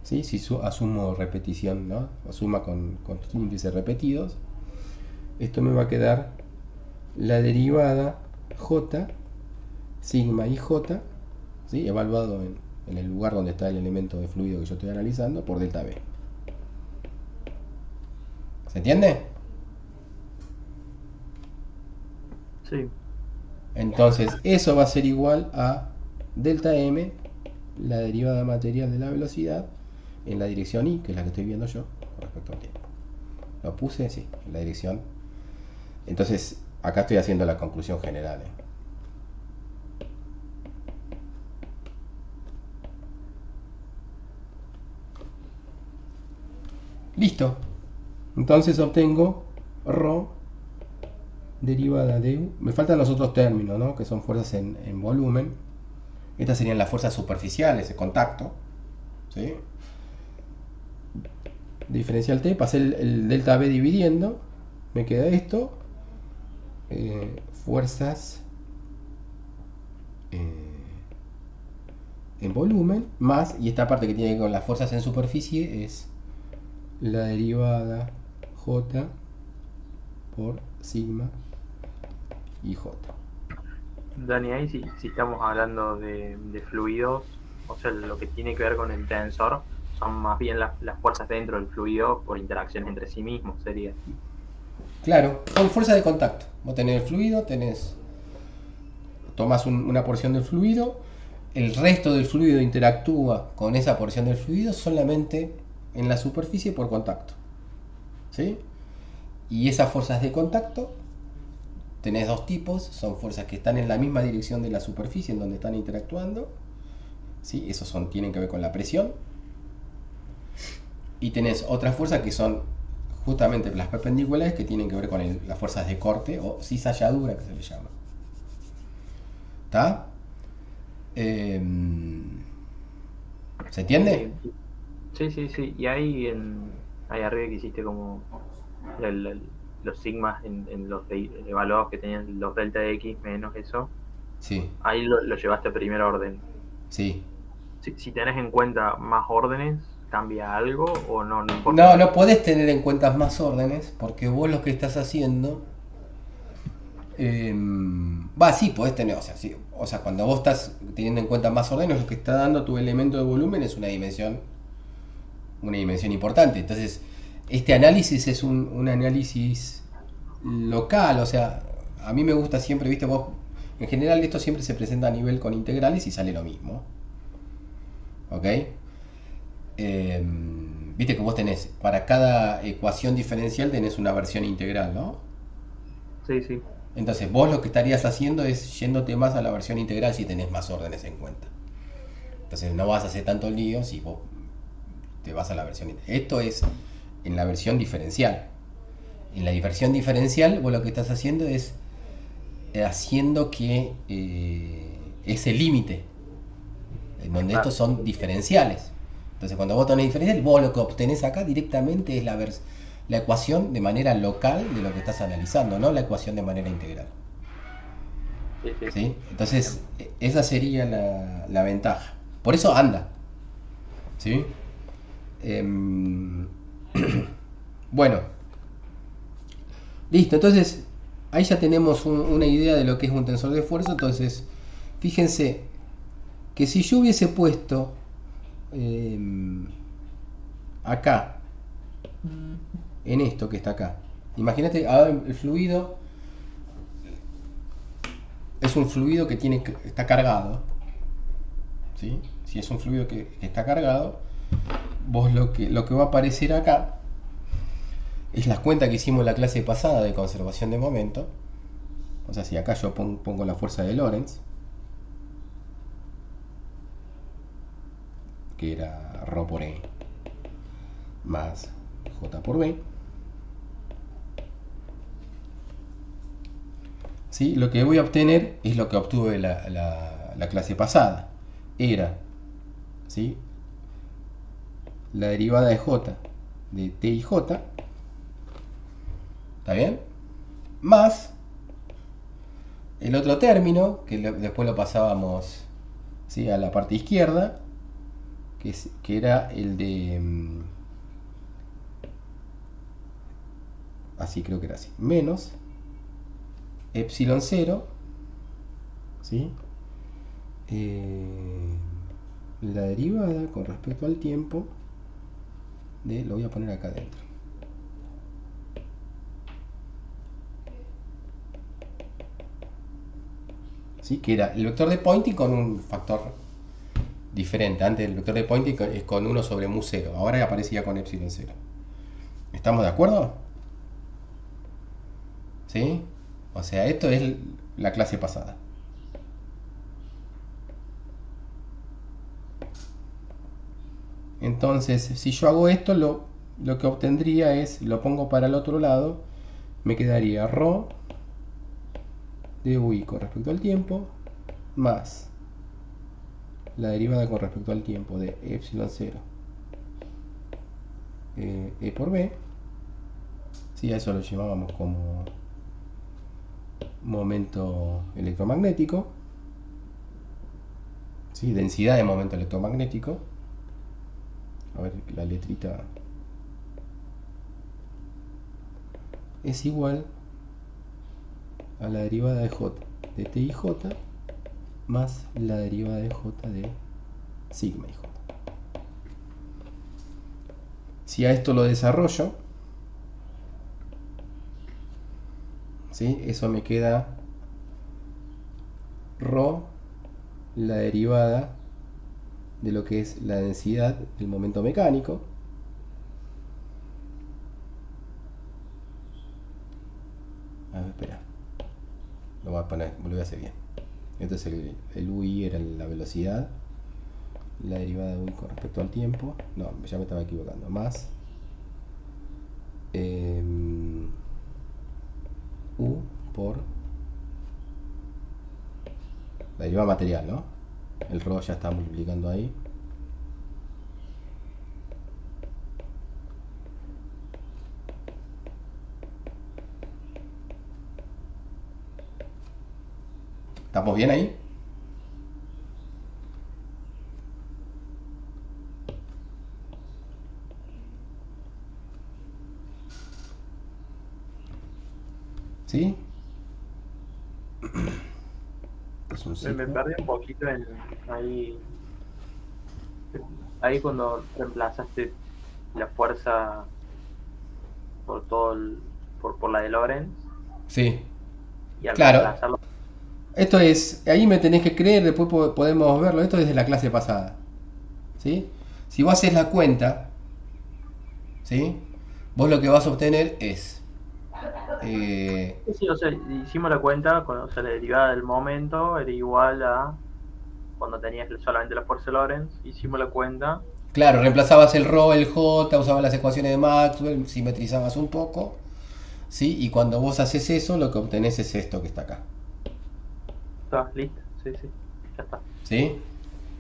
¿sí? Si asumo repetición, ¿no? O suma con índices repetidos, esto me va a quedar la derivada j, sigma y j, ¿sí? Evaluado en el lugar donde está el elemento de fluido que yo estoy analizando, por delta b. ¿Se entiende? Sí. Entonces eso va a ser igual a delta m, la derivada material de la velocidad, en la dirección y, que es la que estoy viendo yo, con respecto al tiempo. Lo puse, sí, en la dirección. Entonces, acá estoy haciendo la conclusión general. Listo. Entonces obtengo ρ derivada de u. Me faltan los otros términos, ¿no? Que son fuerzas en volumen. Estas serían las fuerzas superficiales de contacto. ¿Sí? Diferencial t, pasé el delta b dividiendo. Me queda esto. Fuerzas en volumen más, y esta parte que tiene que ver con las fuerzas en superficie es la derivada j por sigma y j. Dani, ahí si estamos hablando de fluidos, o sea, lo que tiene que ver con el tensor son más bien las fuerzas dentro del fluido por interacción entre sí mismos, sería. Claro, son fuerzas de contacto. Vos tenés el fluido, tomás una porción del fluido, el resto del fluido interactúa con esa porción del fluido solamente en la superficie por contacto. ¿Sí? Y esas fuerzas de contacto tenés dos tipos, son fuerzas que están en la misma dirección de la superficie en donde están interactuando, ¿sí? Esos tienen que ver con la presión. Y tenés otras fuerzas que son justamente las perpendiculares, que tienen que ver con las fuerzas de corte o cizalladura, que se le llama. ¿Está? ¿Se entiende? Sí, sí, sí, sí. Y ahí arriba que hiciste como los sigmas en los evaluados que tenían los delta de X menos eso, Sí, ahí lo llevaste a primer orden. sí. Si tenés en cuenta más órdenes, ¿cambia algo o no, no importa No, no tanto? podés tener en cuenta más órdenes, porque vos lo que estás haciendo. Sí, podés tener, o sea, sí, o sea, cuando vos estás teniendo en cuenta más órdenes, lo que está dando tu elemento de volumen es una dimensión importante. Entonces, este análisis es un análisis local, o sea, a mí me gusta siempre, viste, vos, en general esto siempre se presenta a nivel con integrales y sale lo mismo, ¿ok? Viste que vos tenés, para cada ecuación diferencial tenés una versión integral, ¿no? Sí, sí, Entonces vos lo que estarías haciendo es yéndote más a la versión integral si tenés más órdenes en cuenta. Entonces no vas a hacer tanto lío si vos te vas a la versión integral. Esto es en la versión diferencial. En la versión diferencial vos lo que estás haciendo es haciendo que ese límite, en donde estos claro. son diferenciales. Entonces cuando vos tenés diferencial, vos lo que obtenés acá directamente es la ecuación de manera local de lo que estás analizando, no la ecuación de manera integral. Sí, sí. ¿Sí? Bien. Entonces, esa sería la ventaja. Por eso anda. ¿Sí? Em, bueno, listo. Entonces, ahí ya tenemos una idea de lo que es un tensor de fuerza. Entonces, fíjense que si yo hubiese puesto acá, en esto que está acá, imagínate, ahora el fluido es un fluido que está cargado. ¿Sí? Si es un fluido que está cargado, vos lo que va a aparecer acá es la cuenta que hicimos en la clase pasada de conservación de momento. O sea, si acá yo pongo la fuerza de Lorentz, que era ρ por E más J por B, ¿sí? Lo que voy a obtener es lo que obtuve la clase pasada. Era, ¿sí?, la derivada de J de T y J, ¿está bien? Más el otro término, que después lo pasábamos, ¿sí?, a la parte izquierda, que era el de... así creo que era así. Menos epsilon 0, ¿sí? La derivada con respecto al tiempo lo voy a poner acá adentro. ¿Sí? Que era el vector de Poynting con un factor diferente. Antes el vector de Poynting es con 1 sobre mu 0. Ahora aparecía con epsilon 0. ¿Estamos de acuerdo? ¿Sí? O sea, esto es la clase pasada. Entonces, si yo hago esto, lo que obtendría es, lo pongo para el otro lado, me quedaría ρ de UI con respecto al tiempo, más la derivada con respecto al tiempo de epsilon 0 E por B. Sí, a eso lo llamábamos como momento electromagnético, ¿sí?, densidad de momento electromagnético. A ver, la letrita es igual a la derivada de J de T y J más la derivada de J de sigma y J. Si a esto lo desarrollo, ¿sí?, eso me queda ρ, la derivada de lo que es la densidad del momento mecánico, a ver, espera, Lo voy a poner, lo voy a hacer bien. Entonces el UI era la velocidad, la derivada de UI con respecto al tiempo. No, ya me estaba equivocando. Más U por la derivada material, ¿no? El ρ ya está multiplicando ahí. ¿Estamos bien ahí? ¿Sí? Es un Me ciclo. perdí un poquito ahí, ahí cuando reemplazaste la fuerza por todo por la de Lorentz Sí, y al claro. reemplazarlo. Esto es, ahí me tenés que creer, después podemos verlo. Esto es de la clase pasada. ¿Sí? Si vos haces la cuenta, ¿sí? Vos lo que vas a obtener es Sí, o sea, hicimos la cuenta, o sea, la derivada del momento era igual a cuando tenías solamente la fuerza de Lorentz, hicimos la cuenta. claro, reemplazabas el ρ, el j, usabas las ecuaciones de Maxwell, simetrizabas un poco, ¿sí? Y cuando vos haces eso, lo que obtenés es esto que está acá, Está, listo, sí, sí, ya está. ¿sí?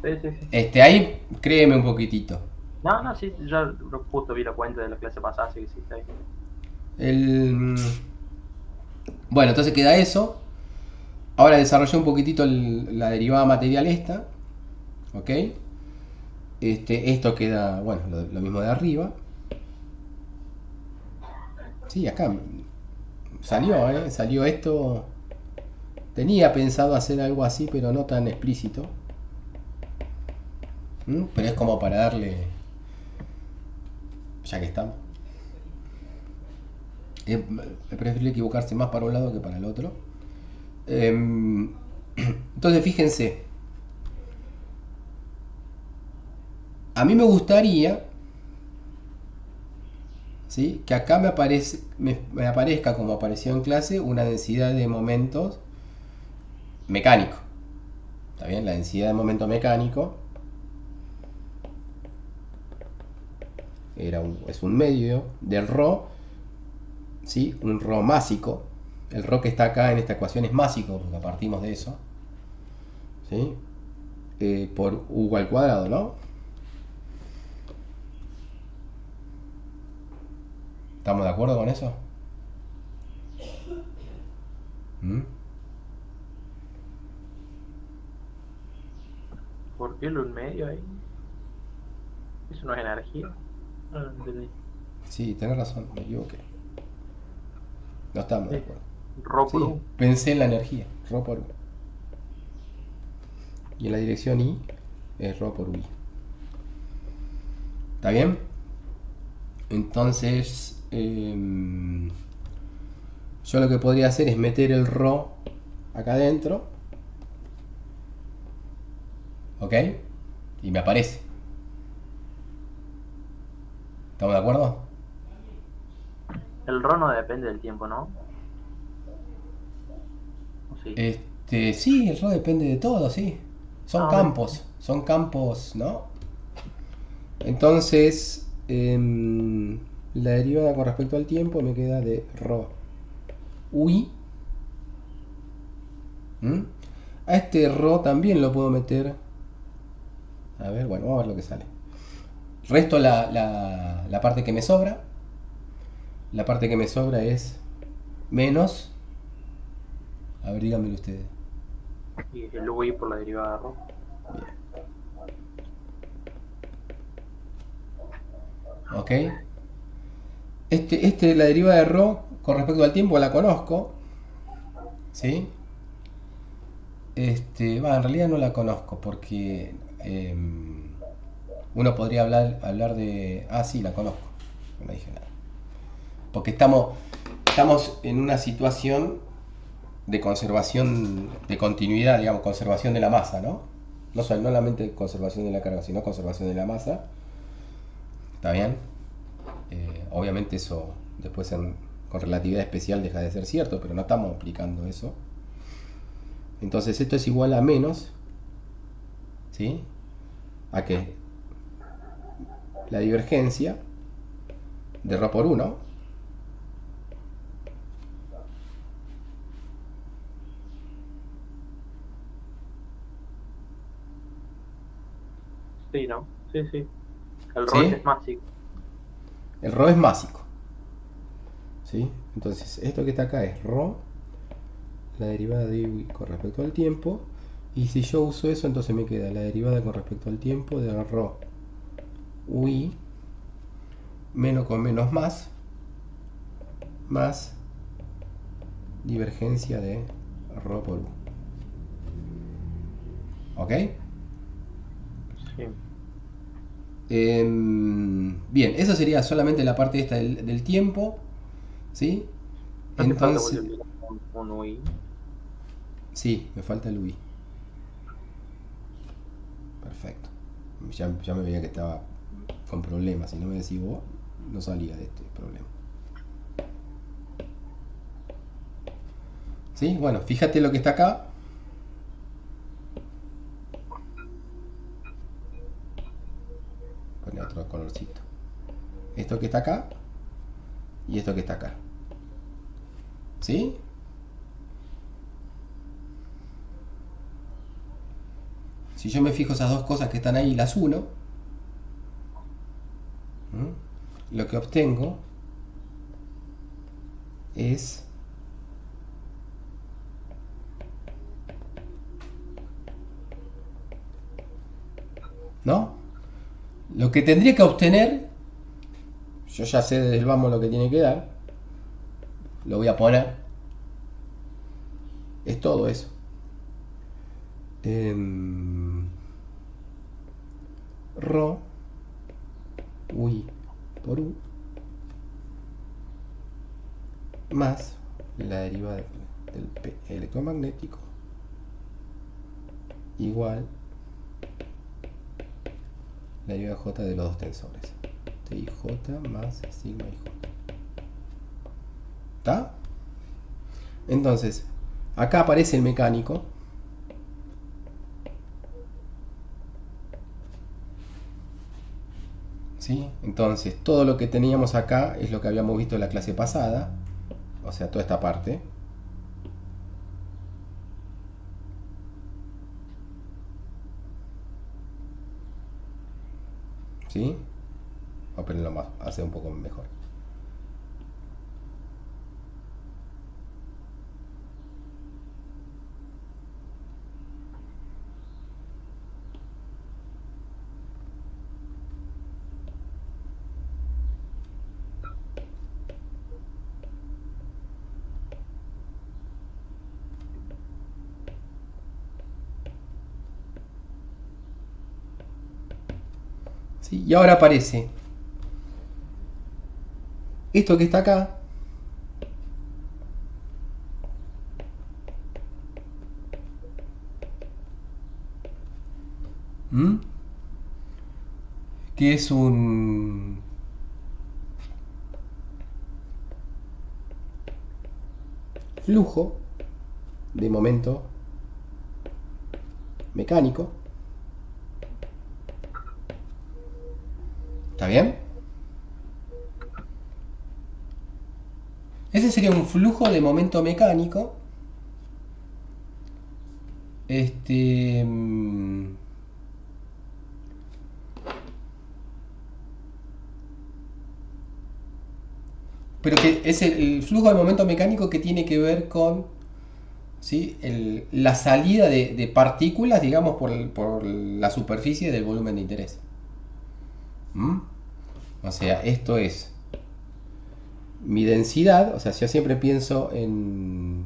Sí, sí, sí. Ahí créeme un poquitito. No, no, sí, yo justo vi la cuenta de la clase pasada, así que sí, está ahí. El... Bueno, entonces queda eso. Ahora desarrollé un poquitito la derivada material esta, ¿ok? Esto queda, bueno, lo mismo de arriba. Sí, acá salió, ¿eh? Salió esto. Tenía pensado hacer algo así, pero no tan explícito. Pero es como para darle, ya que estamos. Es preferible equivocarse más para un lado que para el otro. Entonces, fíjense. A mí me gustaría, ¿sí?, que acá me aparezca, como apareció en clase, una densidad de momentos mecánico. ¿Está bien? La densidad de momento mecánico es un medio del ρ, ¿sí? Un ρ másico. El ρ que está acá en esta ecuación es másico, porque partimos de eso, ¿sí? Por u al cuadrado, ¿no? ¿Estamos de acuerdo con eso? ¿Mm? ¿Por qué lo en medio ahí? ¿Eso no es energía? No lo entendí. Sí, tenés razón, me equivoqué. No estamos de Sí, acuerdo. Rho por Sí, U. pensé en la energía, ρ por u. Y en la dirección i es ρ por u. ¿Está bien? Entonces, yo lo que podría hacer es meter el ρ acá adentro, ¿ok? Y me aparece. ¿Estamos de acuerdo? El Rho no depende del tiempo, ¿no? ¿O sí? Sí, el ρ depende de todo, sí. Ah, ok. Son campos, ¿no? Entonces, la derivada con respecto al tiempo me queda de ρ ui. A este ρ también lo puedo meter. A ver, bueno, vamos a ver lo que sale. Resto la parte que me sobra. La parte que me sobra es menos. A ver, díganmelo ustedes. Y el UI por la derivada de Rho. ¿Ok? La derivada de ρ con respecto al tiempo la conozco. ¿Sí? En realidad no la conozco porque uno podría hablar de... Ah, sí, la conozco. No dije nada. Porque estamos en una situación de conservación, de continuidad, digamos, conservación de la masa, ¿no? No solamente conservación de la carga, sino conservación de la masa. ¿Está bien? Obviamente eso después con relatividad especial deja de ser cierto, pero no estamos aplicando eso. Entonces esto es igual a menos, ¿sí? ¿A qué? La divergencia de ρ por 1. Sí, ¿no? Sí, sí. El Roche ¿Sí? es másico. El ρ es másico, ¿sí? Entonces esto que está acá es ρ, la derivada de u con respecto al tiempo. Y si yo uso eso, entonces me queda la derivada con respecto al tiempo de ρ ui menos con menos más divergencia de ρ por u. ¿Ok? Sí. Bien, eso sería solamente la parte esta del tiempo, ¿sí? ¿No te falta Entonces, multiplicar un UI? sí, me falta el UI. Perfecto. Ya me veía que estaba con problemas. Si no me decís vos, no salía de este problema. ¿Sí? Bueno, fíjate lo que está acá. Pone otro colorcito. Esto que está acá y esto que está acá. ¿Sí? Si yo me fijo esas dos cosas que están ahí y las uno, lo que obtengo es ¿no? Lo que tendría que obtener, yo ya sé desde el vamos lo que tiene que dar, lo voy a poner, es todo eso. Rho ui por u más la derivada del P electromagnético igual la derivada J de los dos tensores. TIJ más sigma IJ. ¿Está? Entonces, acá aparece el mecánico. ¿Sí? Entonces, todo lo que teníamos acá es lo que habíamos visto en la clase pasada. O sea, toda esta parte. ¿Sí? Voy a ponerlo más, hacer un poco mejor. ¿Sí? Y ahora aparece esto que está acá. ¿Mm? Que es un flujo de momento mecánico. ¿Está bien? Ese sería un flujo de momento mecánico. Este. Pero que es el flujo de momento mecánico que tiene que ver con, ¿sí? La salida de partículas, digamos, por la superficie del volumen de interés. ¿Mm? O sea, esto es mi densidad. O sea, si yo siempre pienso en...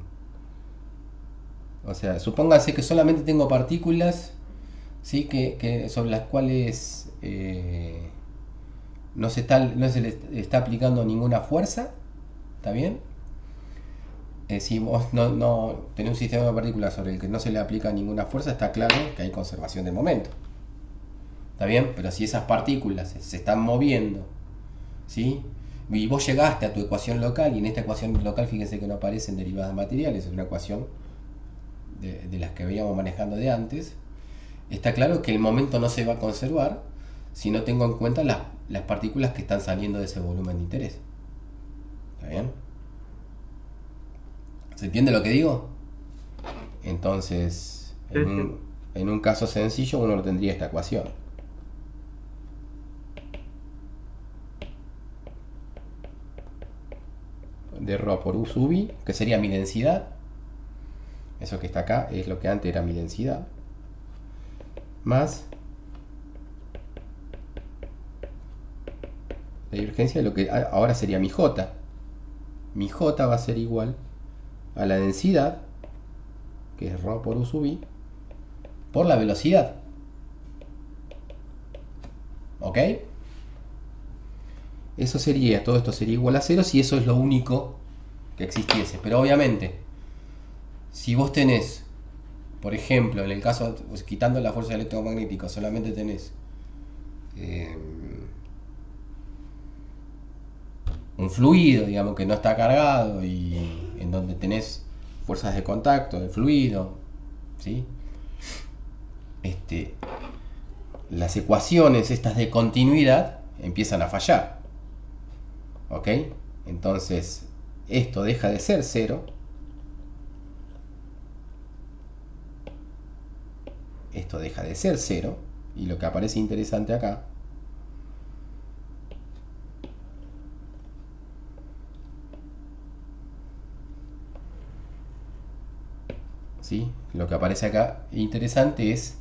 O sea, supóngase que solamente tengo partículas, ¿sí? Sobre las cuales no se le está aplicando ninguna fuerza. ¿Está bien? Si vos no tenés un sistema de partículas sobre el que no se le aplica ninguna fuerza, está claro que hay conservación de momento. ¿Está bien? Pero si esas partículas se están moviendo, ¿sí? Y vos llegaste a tu ecuación local, y en esta ecuación local fíjense que no aparecen derivadas materiales, es una ecuación de las que veníamos manejando de antes, está claro que el momento no se va a conservar si no tengo en cuenta las partículas que están saliendo de ese volumen de interés. ¿Está bien? ¿Se entiende lo que digo? Entonces, Sí, sí. en un caso sencillo uno tendría esta ecuación. De ρ por U sub I, que sería mi densidad. Eso que está acá es lo que antes era mi densidad. Más la divergencia de lo que ahora sería mi J. Mi J va a ser igual a la densidad, que es ρ por U sub I, por la velocidad. ¿Ok? Eso sería, todo esto sería igual a 0 si eso es lo único que existiese. Pero obviamente, si vos tenés, por ejemplo, en el caso, pues, quitando la fuerza electromagnética, solamente tenés un fluido, digamos, que no está cargado y en donde tenés fuerzas de contacto del fluido, ¿sí? Las ecuaciones estas de continuidad empiezan a fallar. ¿Ok? Entonces, esto deja de ser 0. Esto deja de ser 0. Y lo que aparece interesante acá ¿sí? Lo que aparece acá interesante es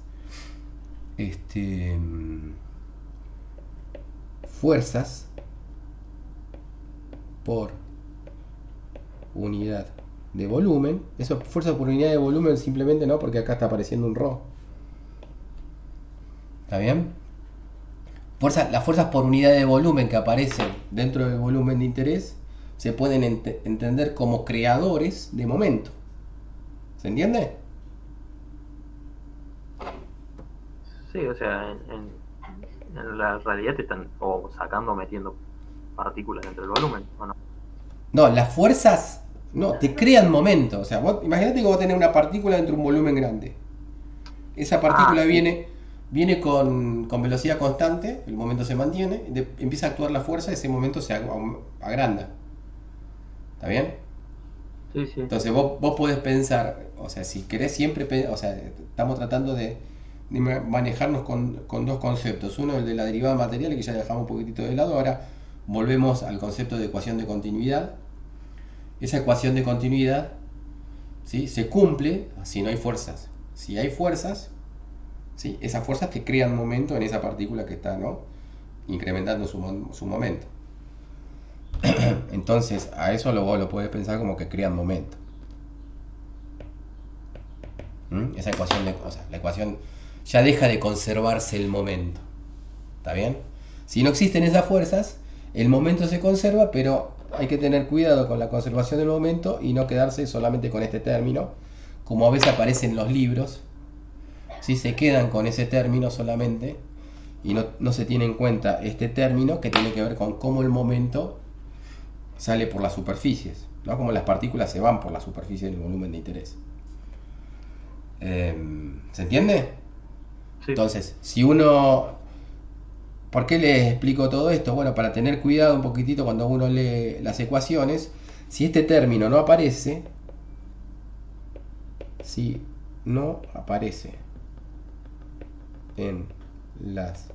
fuerzas por unidad de volumen. Eso, fuerza por unidad de volumen simplemente no, porque acá está apareciendo un ρ. ¿Está bien? Las fuerzas por unidad de volumen que aparecen dentro del volumen de interés se pueden entender como creadores de momento. ¿Se entiende? Sí, o sea, en la realidad te están o sacando o metiendo partículas dentro del volumen, ¿o no? No, las fuerzas no te crean momento. O sea, imagínate que vos tenés una partícula dentro de un volumen grande. Esa partícula Sí. viene con velocidad constante, el momento se mantiene, empieza a actuar la fuerza, ese momento se agranda. ¿Está bien? Sí, sí. Entonces vos podés pensar, o sea, si querés siempre, o sea, estamos tratando de manejarnos con dos conceptos. Uno, el de la derivada material, que ya dejamos un poquitito de lado. Ahora volvemos al concepto de ecuación de continuidad. Esa ecuación de continuidad, ¿sí?, se cumple si no hay fuerzas. Si hay fuerzas, ¿sí?, esas fuerzas te crean momento en esa partícula que está, ¿no?, incrementando su momento. Entonces, a eso vos lo puedes pensar como que crean momento. Esa ecuación, o sea, la ecuación ya deja de conservarse el momento. ¿Está bien? Si no existen esas fuerzas, el momento se conserva, pero hay que tener cuidado con la conservación del momento y no quedarse solamente con este término, como a veces aparece en los libros. ¿Sí? Se quedan con ese término solamente y no se tiene en cuenta este término que tiene que ver con cómo el momento sale por las superficies, ¿no? Como las partículas se van por la superficie del volumen de interés. ¿Se entiende? Sí. Entonces, si uno... ¿Por qué les explico todo esto? Bueno, para tener cuidado un poquitito cuando uno lee las ecuaciones. Si este término no aparece, si no aparece en las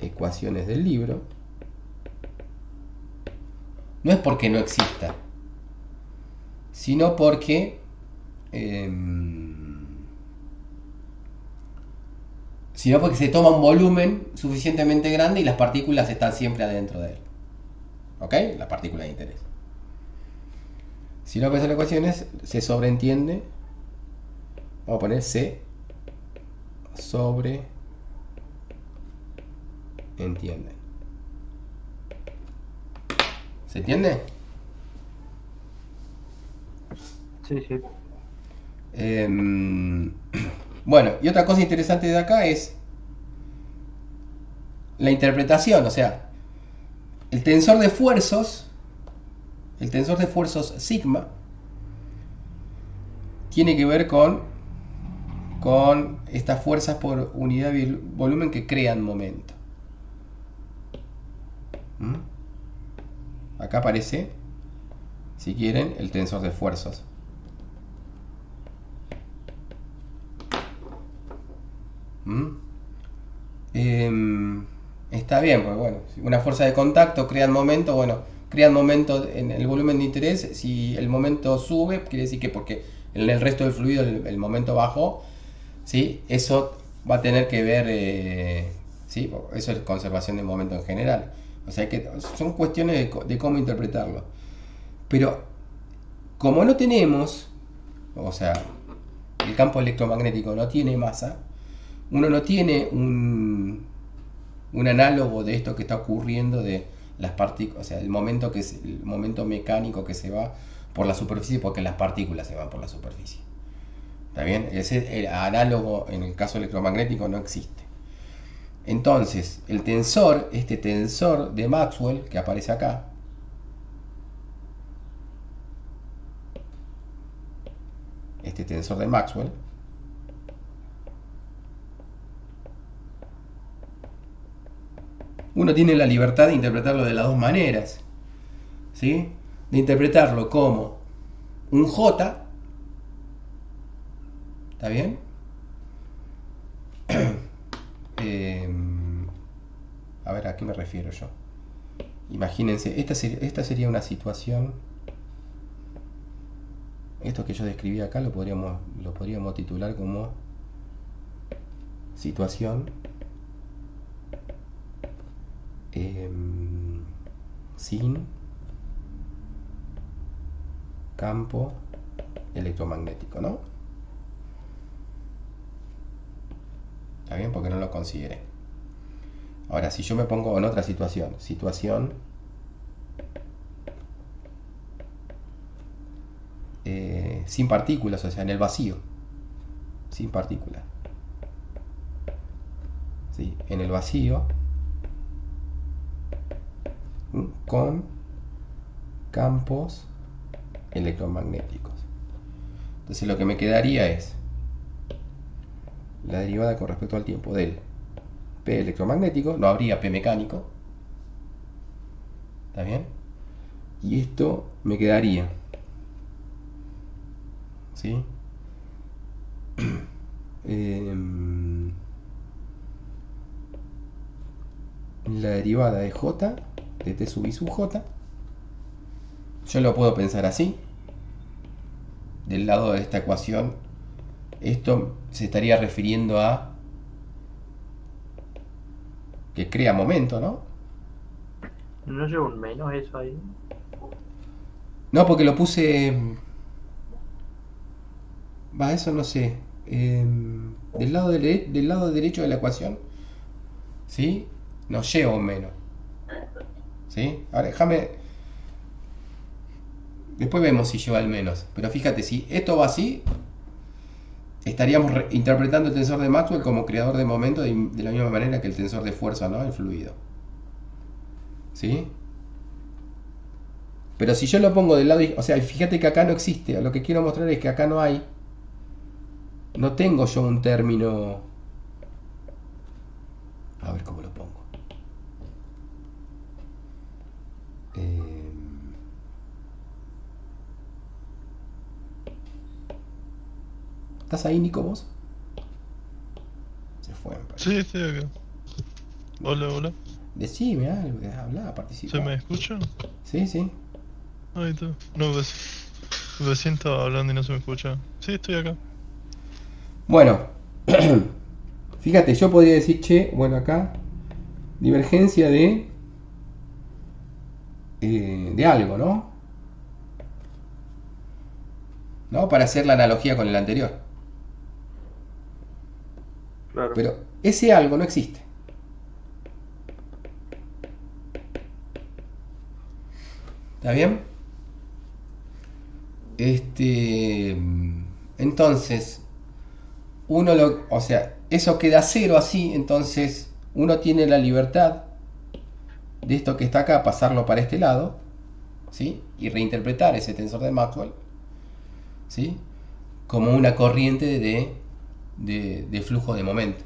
ecuaciones del libro, no es porque no exista, sino porque se toma un volumen suficientemente grande y las partículas están siempre adentro de él. ¿Ok? Las partículas de interés. Si no aparecen ecuaciones, se sobreentiende. Vamos a poner se sobreentiende. ¿Se entiende? Sí, sí. Bueno, y otra cosa interesante de acá es la interpretación, o sea, el tensor de esfuerzos sigma, tiene que ver con estas fuerzas por unidad de volumen que crean momento. ¿Mm? Acá aparece, si quieren, el tensor de esfuerzos. Está bien, porque bueno, si una fuerza de contacto crean momento, bueno, crean momento en el volumen de interés. Si el momento sube, quiere decir que porque en el resto del fluido el momento bajó, ¿sí? Eso va a tener que ver, ¿sí? Eso es conservación de momento en general. O sea que son cuestiones de cómo interpretarlo. Pero como no tenemos, o sea, el campo electromagnético no tiene masa, uno no tiene un análogo de esto que está ocurriendo de las partículas, o sea, el momento mecánico que se va por la superficie porque las partículas se van por la superficie. ¿Está bien? El análogo en el caso electromagnético no existe. Entonces, el tensor, este tensor de Maxwell que aparece acá, este tensor de Maxwell, uno tiene la libertad de interpretarlo de las dos maneras, ¿sí? De interpretarlo como un J, ¿está bien? A ver, ¿a qué me refiero yo? Imagínense, esta sería una situación. Esto que yo describí acá lo podríamos titular como situación sin campo electromagnético, ¿no? ¿Está bien? Porque no lo consideré. Ahora, si yo me pongo en otra situación sin partículas, o sea, en el vacío, sin partículas, ¿sí? En el vacío, con campos electromagnéticos. Entonces lo que me quedaría es la derivada con respecto al tiempo del P electromagnético, no habría P mecánico, ¿está bien? Y esto me quedaría, ¿sí? La derivada de J de T sub I sub J, yo lo puedo pensar así. Del lado de esta ecuación, esto se estaría refiriendo a que crea momento, ¿no? ¿No lleva un menos eso ahí? No, porque lo puse. Eso no sé. Del lado derecho de la ecuación, ¿sí? Nos lleva un menos. ¿Sí? Ahora déjame. Después vemos si lleva el menos. Pero fíjate, si esto va así, estaríamos interpretando el tensor de Maxwell como creador de momento de la misma manera que el tensor de fuerza, ¿no? El fluido. ¿Sí? Pero si yo lo pongo del lado, o sea, fíjate que acá no existe. Lo que quiero mostrar es que acá no hay. No tengo yo un término. A ver cómo lo pongo. ¿Estás ahí, Nico, vos? Se fue. Sí, estoy acá. Hola, hola. Decime algo, habla, participa. ¿Se me escucha? Sí, sí. Ahí está. No, recién estaba hablando y no se me escucha. Sí, estoy acá. Bueno, fíjate, yo podría decir, che, bueno, acá, divergencia de algo, ¿no? ¿No? Para hacer la analogía con el anterior. Claro. Pero ese algo no existe. ¿Está bien? Entonces, o sea, eso queda cero así, entonces uno tiene la libertad de esto que está acá, pasarlo para este lado, ¿sí? Y reinterpretar ese tensor de Maxwell, ¿sí? como una corriente de flujo de momento.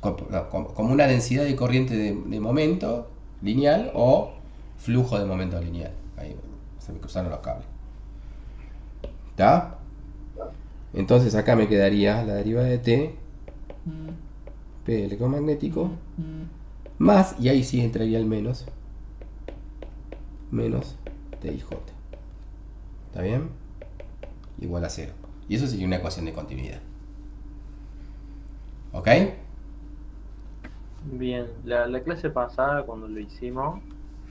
Como una densidad de corriente de momento lineal o flujo de momento lineal. Ahí se me cruzaron los cables. ¿Está? Entonces acá me quedaría la derivada de T, P electromagnético, más, y ahí sí entraría el menos TIJ. ¿Está bien? Igual a 0. Y eso sería una ecuación de continuidad. ¿Ok? Bien, la clase pasada cuando lo hicimos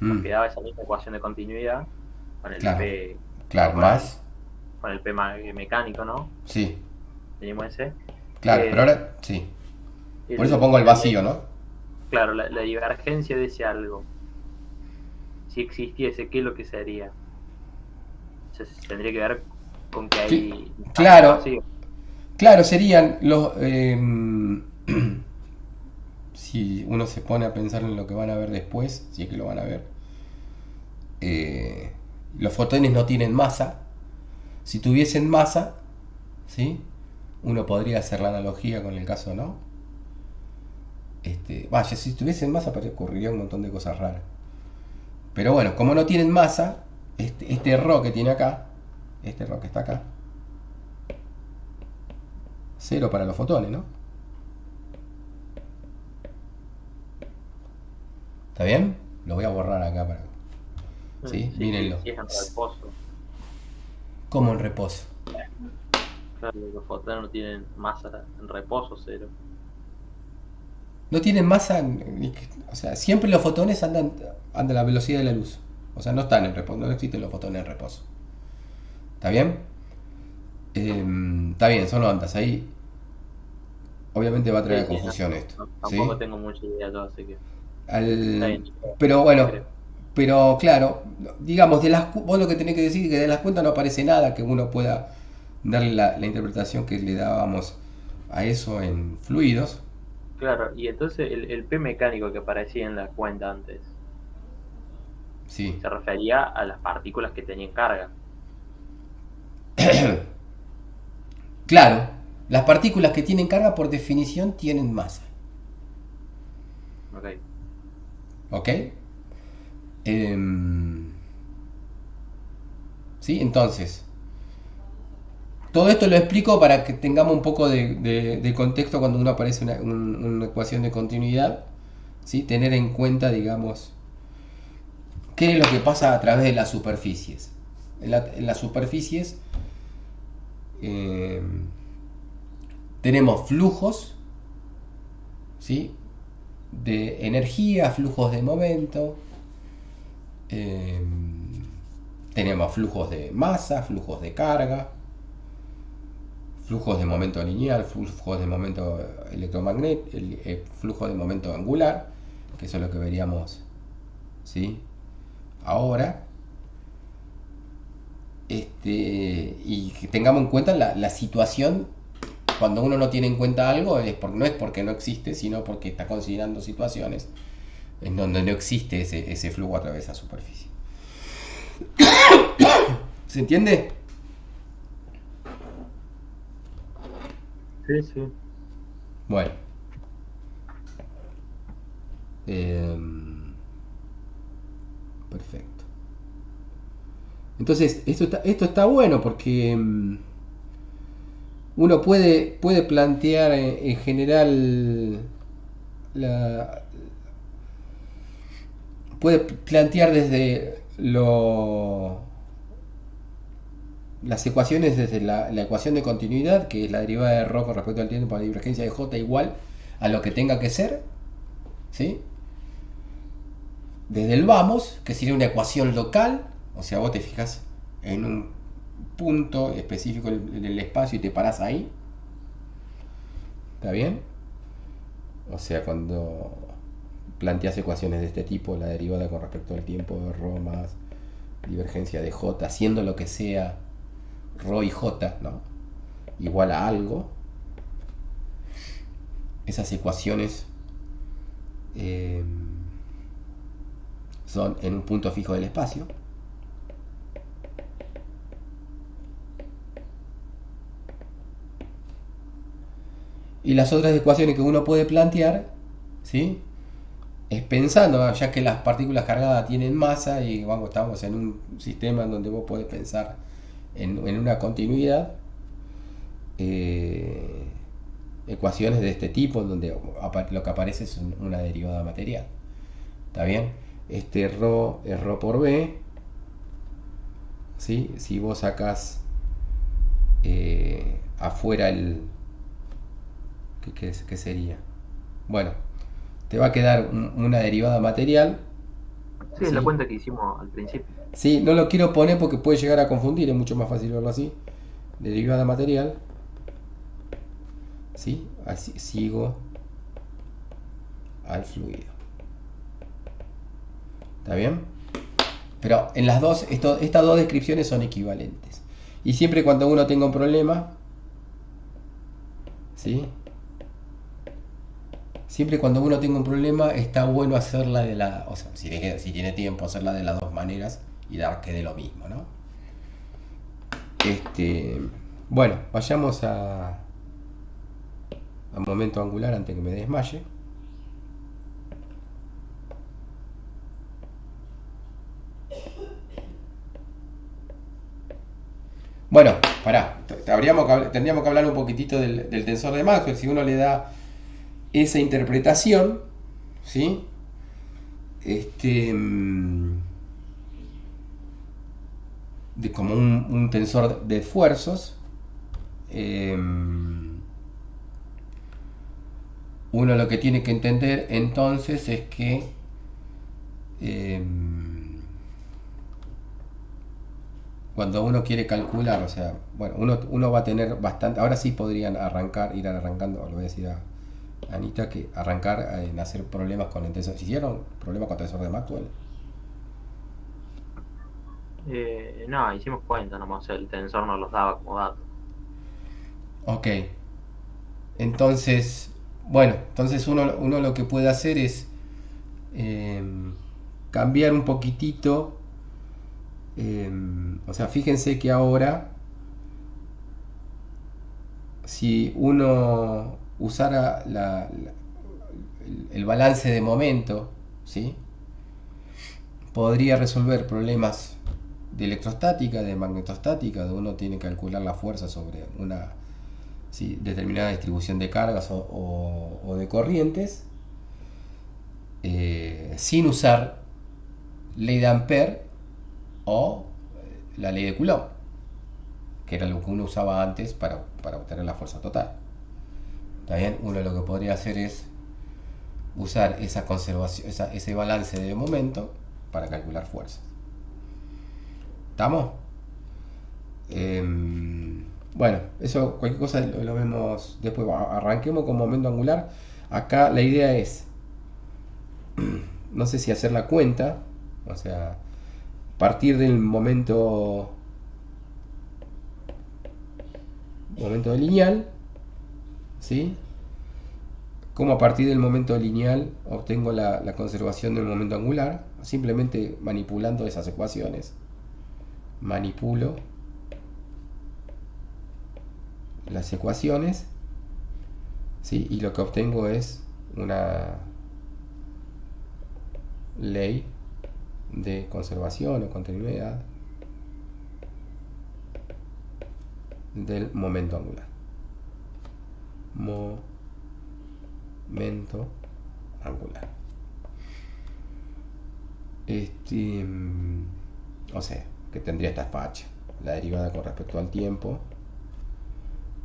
nos quedaba esa misma ecuación de continuidad con el Claro. P, Claro, con más. con el P mecánico, ¿no? Sí, Teníamos ese. claro, pero ahora sí. Por eso pongo el vacío, ¿no? Claro, la divergencia de ese algo. Si existiese, ¿qué es lo que sería? Tendría que ver con que hay Claro. vacío. Claro, serían los... si uno se pone a pensar en lo que van a ver después, si es que lo van a ver, los fotones no tienen masa. Si tuviesen masa, ¿sí? Uno podría hacer la analogía con el caso, ¿no? Vaya, si tuviesen masa ocurriría un montón de cosas raras. Pero bueno, como no tienen masa, este ρ que tiene acá, este ρ que está acá, 0 para los fotones, ¿no? ¿Está bien? Lo voy a borrar acá para... ¿Sí? Mírenlo. Si es en reposo. Como en reposo. Claro, los fotones no tienen masa en reposo, 0. No tienen masa, o sea, siempre los fotones andan a la velocidad de la luz. O sea, no están en reposo, no existen los fotones en reposo. ¿Está bien? Está bien, son ondas. Ahí obviamente va a traer confusión esto. Tampoco ¿sí? tengo mucha idea yo, así que... Pero bueno, pero claro, digamos, vos lo que tenés que decir es que de las cuentas no aparece nada que uno pueda darle la interpretación que le dábamos a eso en fluidos. Claro, y entonces el P mecánico que aparecía en la cuenta antes Sí. se refería a las partículas que tenían carga. Claro, las partículas que tienen carga por definición tienen masa. Ok. ¿Ok? ¿Sí? Entonces, todo esto lo explico para que tengamos un poco de contexto cuando uno aparece una ecuación de continuidad. ¿Sí? Tener en cuenta, digamos, qué es lo que pasa a través de las superficies. En las superficies tenemos flujos, ¿sí? De energía, flujos de momento, tenemos flujos de masa, flujos de carga, flujos de momento lineal, flujos de momento electromagnético, flujo de momento angular, que eso es lo que veríamos, ¿sí? Ahora, y que tengamos en cuenta la situación. Cuando uno no tiene en cuenta algo, no es porque no existe, sino porque está considerando situaciones en donde no existe ese flujo a través de esa superficie. ¿Se entiende? Sí, sí. Bueno. Perfecto. Entonces, esto está bueno porque uno puede plantear en general puede plantear desde las ecuaciones desde la ecuación de continuidad, que es la derivada de ρ con respecto al tiempo a la divergencia de j igual a lo que tenga que ser, ¿sí? Desde el vamos, que sería una ecuación local, o sea, vos te fijas en un punto específico del espacio y te parás ahí. ¿Está bien? O sea, cuando planteas ecuaciones de este tipo, la derivada con respecto al tiempo de ρ más divergencia de j, haciendo lo que sea ρ y j, ¿no? Igual a algo, esas ecuaciones son en un punto fijo del espacio. Y las otras ecuaciones que uno puede plantear, ¿sí? Es pensando, ya que las partículas cargadas tienen masa y vamos, estamos en un sistema en donde vos podés pensar en una continuidad, ecuaciones de este tipo, en donde lo que aparece es una derivada material. ¿Está bien? Este ρ es ρ por b, ¿sí? Si vos sacás afuera el... ¿Qué sería? Bueno, te va a quedar una derivada material. Sí, es la ¿Sí? cuenta que hicimos al principio. Sí, no lo quiero poner porque puede llegar a confundir, es mucho más fácil verlo así. Derivada material. ¿Sí? Así sigo al fluido. ¿Está bien? Pero en las dos, estas dos descripciones son equivalentes. Y siempre cuando uno tenga un problema, ¿sí? Siempre cuando uno tenga un problema está bueno hacerla de la... O sea, si tiene tiempo, hacerla de las dos maneras y dar que dé lo mismo, ¿no? Bueno, vayamos a momento angular antes que me desmaye. Bueno, pará, tendríamos que hablar un poquitito del tensor de Maxwell. Si uno le da esa interpretación, ¿sí? De como un tensor de esfuerzos, uno lo que tiene que entender entonces es que cuando uno quiere calcular, o sea, bueno, uno va a tener bastante, ahora sí podrían ir arrancando, lo voy a decir a Anita, que arrancar en hacer problemas con el tensor. ¿Hicieron problemas con el tensor de Maxwell? No, hicimos cuenta nomás, el tensor nos los daba como datos. Ok. Entonces, bueno, entonces uno lo que puede hacer es cambiar un poquitito. O sea, fíjense que ahora, si uno usara el balance de momento, ¿sí? Podría resolver problemas de electrostática, de magnetostática, donde uno tiene que calcular la fuerza sobre una, ¿sí?, determinada distribución de cargas o de corrientes, sin usar ley de Ampère o la ley de Coulomb, que era lo que uno usaba antes para obtener la fuerza total. ¿Está bien? Uno lo que podría hacer es usar esa conservación, ese balance de momento para calcular fuerzas. ¿Estamos? Bueno, eso cualquier cosa lo vemos después. Arranquemos con momento angular. Acá la idea es, no sé si hacer la cuenta, o sea, partir del momento lineal, ¿sí? Como a partir del momento lineal obtengo la conservación del momento angular, simplemente manipulando esas ecuaciones. Manipulo las ecuaciones, ¿sí? Y lo que obtengo es una ley de conservación o continuidad del momento angular. Momento angular. O sea, que tendría esta facha: la derivada con respecto al tiempo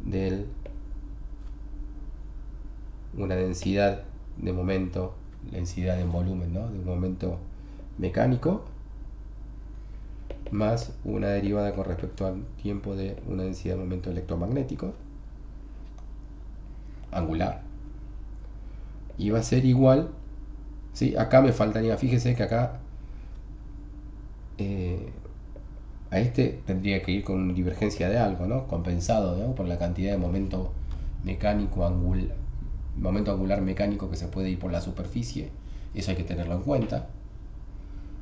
de una densidad de momento, densidad en volumen, ¿no?, de un momento mecánico, más una derivada con respecto al tiempo de una densidad de momento electromagnético angular, y va a ser igual, ¿sí? Acá me faltaría, fíjese que acá a este tendría que ir con divergencia de algo, ¿no?, compensado, ¿no?, por la cantidad de momento mecánico momento angular mecánico que se puede ir por la superficie. Eso hay que tenerlo en cuenta,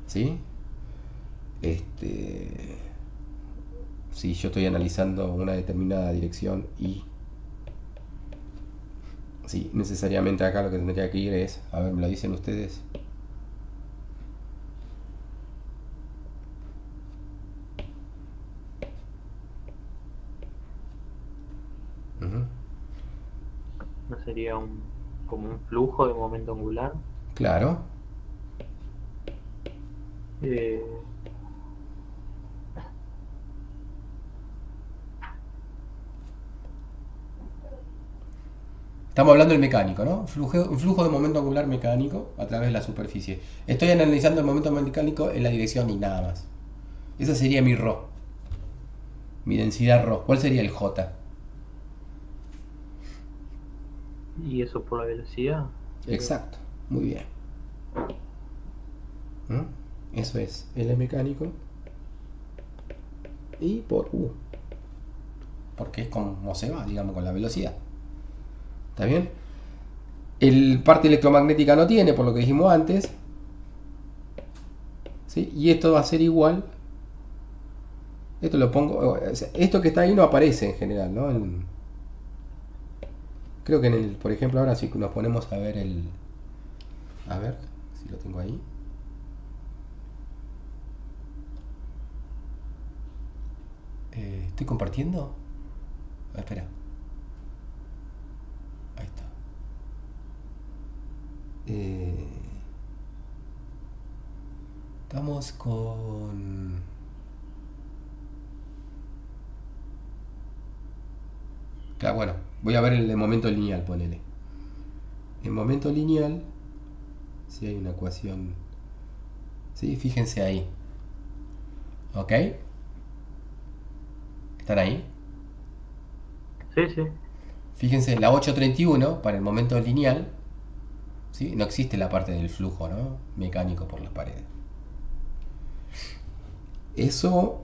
¿sí? Si yo estoy analizando una determinada dirección y Sí, necesariamente acá lo que tendría que ir es, a ver, ¿me lo dicen ustedes? Ujú. ¿No sería como un flujo de momento angular? Claro. Eh, Estamos hablando del mecánico, ¿no? Un flujo de momento angular mecánico a través de la superficie. Estoy analizando el momento mecánico en la dirección y nada más. Esa sería mi ρ, mi densidad ρ. ¿Cuál sería el j? y eso por la velocidad. Exacto, muy bien. ¿Mm? Eso es L mecánico y por U. Porque es como se va, digamos, con la velocidad. ¿Está bien? El parte electromagnética no tiene, por lo que dijimos antes. ¿Sí? Y esto va a ser igual. Esto lo pongo. Esto que está ahí no aparece en general, ¿no? Creo que por ejemplo, ahora si nos ponemos a ver el. A ver si lo tengo ahí. ¿Estoy compartiendo? Espera. Ahí está. Estamos con. Claro, bueno, voy a ver el momento lineal, ponele. En momento lineal, si hay una ecuación. ¿Sí? Fíjense ahí. ¿Ok? ¿Están ahí? Sí, sí. Fíjense, la 831 para el momento lineal, ¿sí? No existe la parte del flujo, ¿no? Mecánico por las paredes. Eso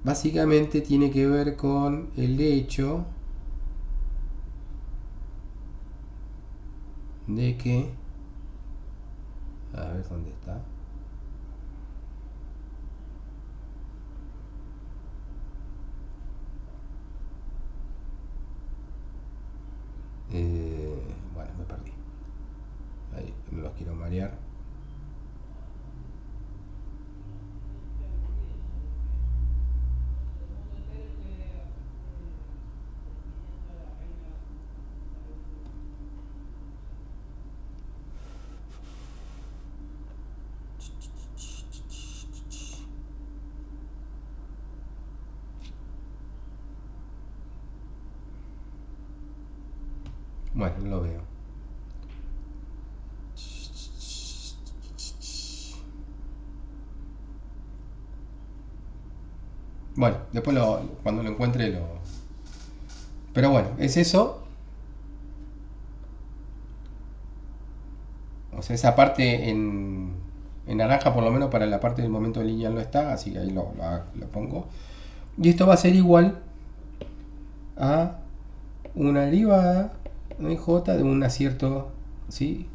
básicamente tiene que ver con el hecho de que... A ver dónde está. Bueno, me perdí. Ahí, no los quiero marear. Bueno, no lo veo. Bueno, después cuando lo encuentre lo... Pero bueno, es eso. O sea, esa parte en naranja por lo menos para la parte del momento lineal no está, así que ahí lo pongo. Y esto va a ser igual a una derivada en J de un acierto, ¿sí?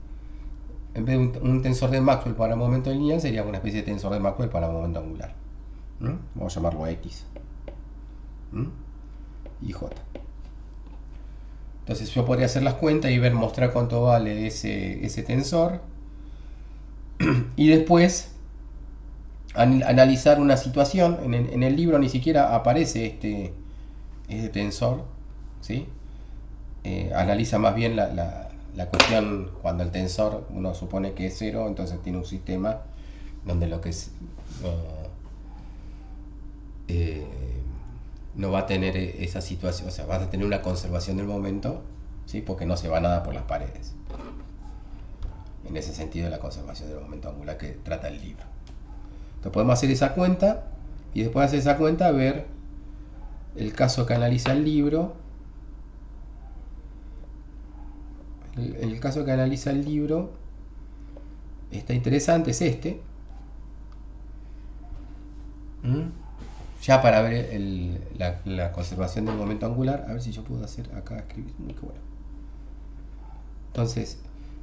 En vez de un tensor de Maxwell para momento lineal, sería una especie de tensor de Maxwell para momento angular. Vamos a llamarlo X. Y J. Entonces yo podría hacer las cuentas y mostrar cuánto vale ese tensor. Y después analizar una situación. En el libro ni siquiera aparece este tensor. ¿Sí? Analiza más bien la cuestión cuando el tensor uno supone que es cero, entonces tiene un sistema donde lo que es no va a tener esa situación, o sea, vas a tener una conservación del momento, ¿sí? Porque no se va nada por las paredes. En ese sentido, la conservación del momento angular que trata el libro. Entonces podemos hacer esa cuenta y después de hacer esa cuenta ver el caso que analiza el libro. El caso que analiza el libro está interesante, es este. Ya para ver la conservación del momento angular, a ver si yo puedo hacer acá, escribir, muy bueno. Entonces,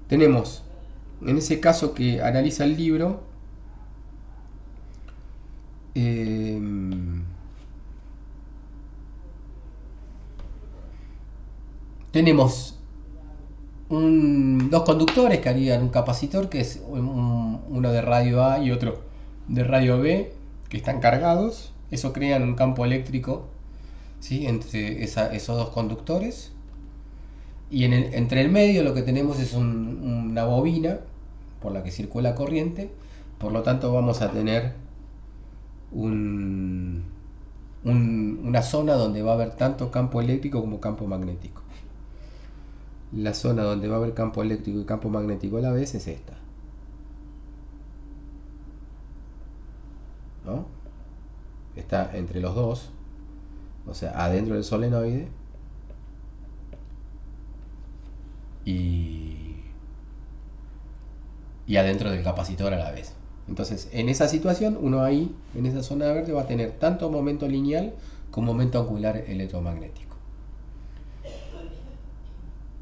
tenemos, en ese caso que analiza el libro, tenemos dos conductores que harían un capacitor, que es uno de radio A y otro de radio B, que están cargados. Eso crea un campo eléctrico, ¿sí?, entre esos dos conductores. Y entre el medio lo que tenemos es una bobina por la que circula corriente. Por lo tanto vamos a tener una zona donde va a haber tanto campo eléctrico como campo magnético. La zona donde va a haber campo eléctrico y campo magnético a la vez es esta, ¿no? Está entre los dos, o sea, adentro del solenoide y adentro del capacitor a la vez. Entonces, en esa situación, uno ahí, en esa zona verde, va a tener tanto momento lineal como momento angular electromagnético.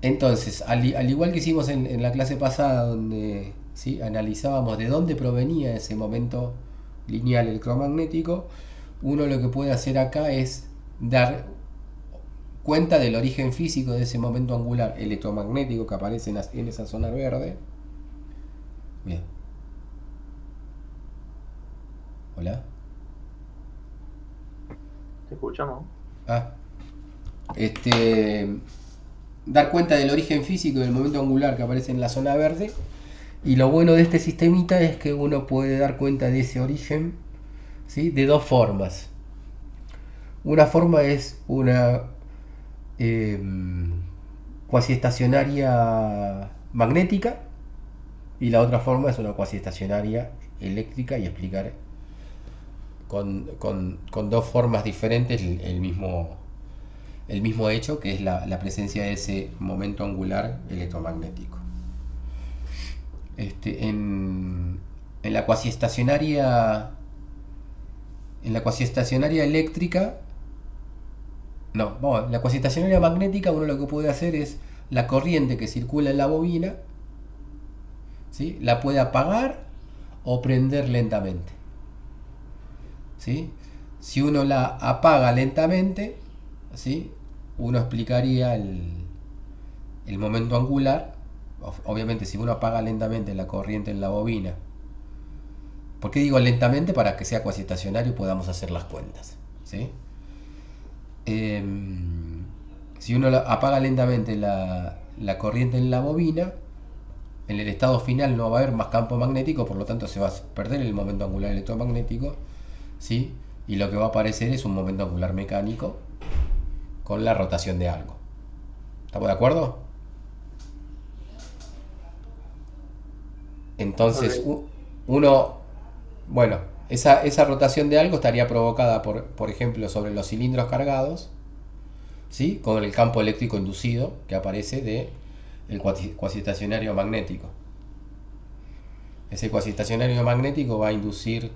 Entonces, al igual que hicimos en la clase pasada, donde ¿sí?, analizábamos de dónde provenía ese momento lineal electromagnético, uno lo que puede hacer acá es dar cuenta del origen físico de ese momento angular electromagnético que aparece en esa zona verde. Bien. Hola. ¿Te escuchamos? Dar cuenta del origen físico del momento angular que aparece en la zona verde. Y lo bueno de este sistemita es que uno puede dar cuenta de ese origen, ¿sí?, de dos formas. Una forma es una cuasiestacionaria magnética, y la otra forma es una cuasiestacionaria eléctrica, y explicar con dos formas diferentes el mismo hecho, que es la presencia de ese momento angular electromagnético. En la cuasiestacionaria eléctrica, la cuasiestacionaria magnética, uno lo que puede hacer es la corriente que circula en la bobina, ¿sí?, la puede apagar o prender lentamente, ¿sí? Si uno la apaga lentamente, ¿sí?, uno explicaría el momento angular. Obviamente, si uno apaga lentamente la corriente en la bobina, ¿por qué digo lentamente? Para que sea cuasiestacionario y podamos hacer las cuentas, ¿sí? Si uno apaga lentamente la corriente en la bobina, en el estado final no va a haber más campo magnético, por lo tanto se va a perder el momento angular electromagnético, ¿sí?, y lo que va a aparecer es un momento angular mecánico con la rotación de algo. ¿Estamos de acuerdo? Entonces, esa rotación de algo estaría provocada por ejemplo, sobre los cilindros cargados, ¿sí?, con el campo eléctrico inducido que aparece del cuasiestacionario magnético. Ese cuasiestacionario magnético va a inducir,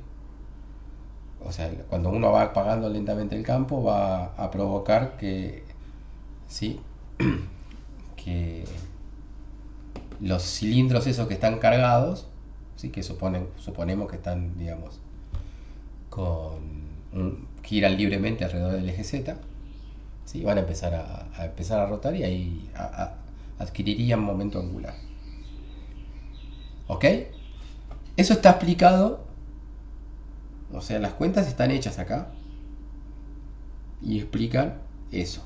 o sea, cuando uno va apagando lentamente el campo, va a provocar que, ¿sí?, que los cilindros esos que están cargados, ¿sí?, que suponemos que están, digamos, giran libremente alrededor del eje Z, ¿sí?, van a empezar a rotar, y ahí adquirirían momento angular. ¿Ok? Eso está explicado, o sea, las cuentas están hechas acá y explican eso.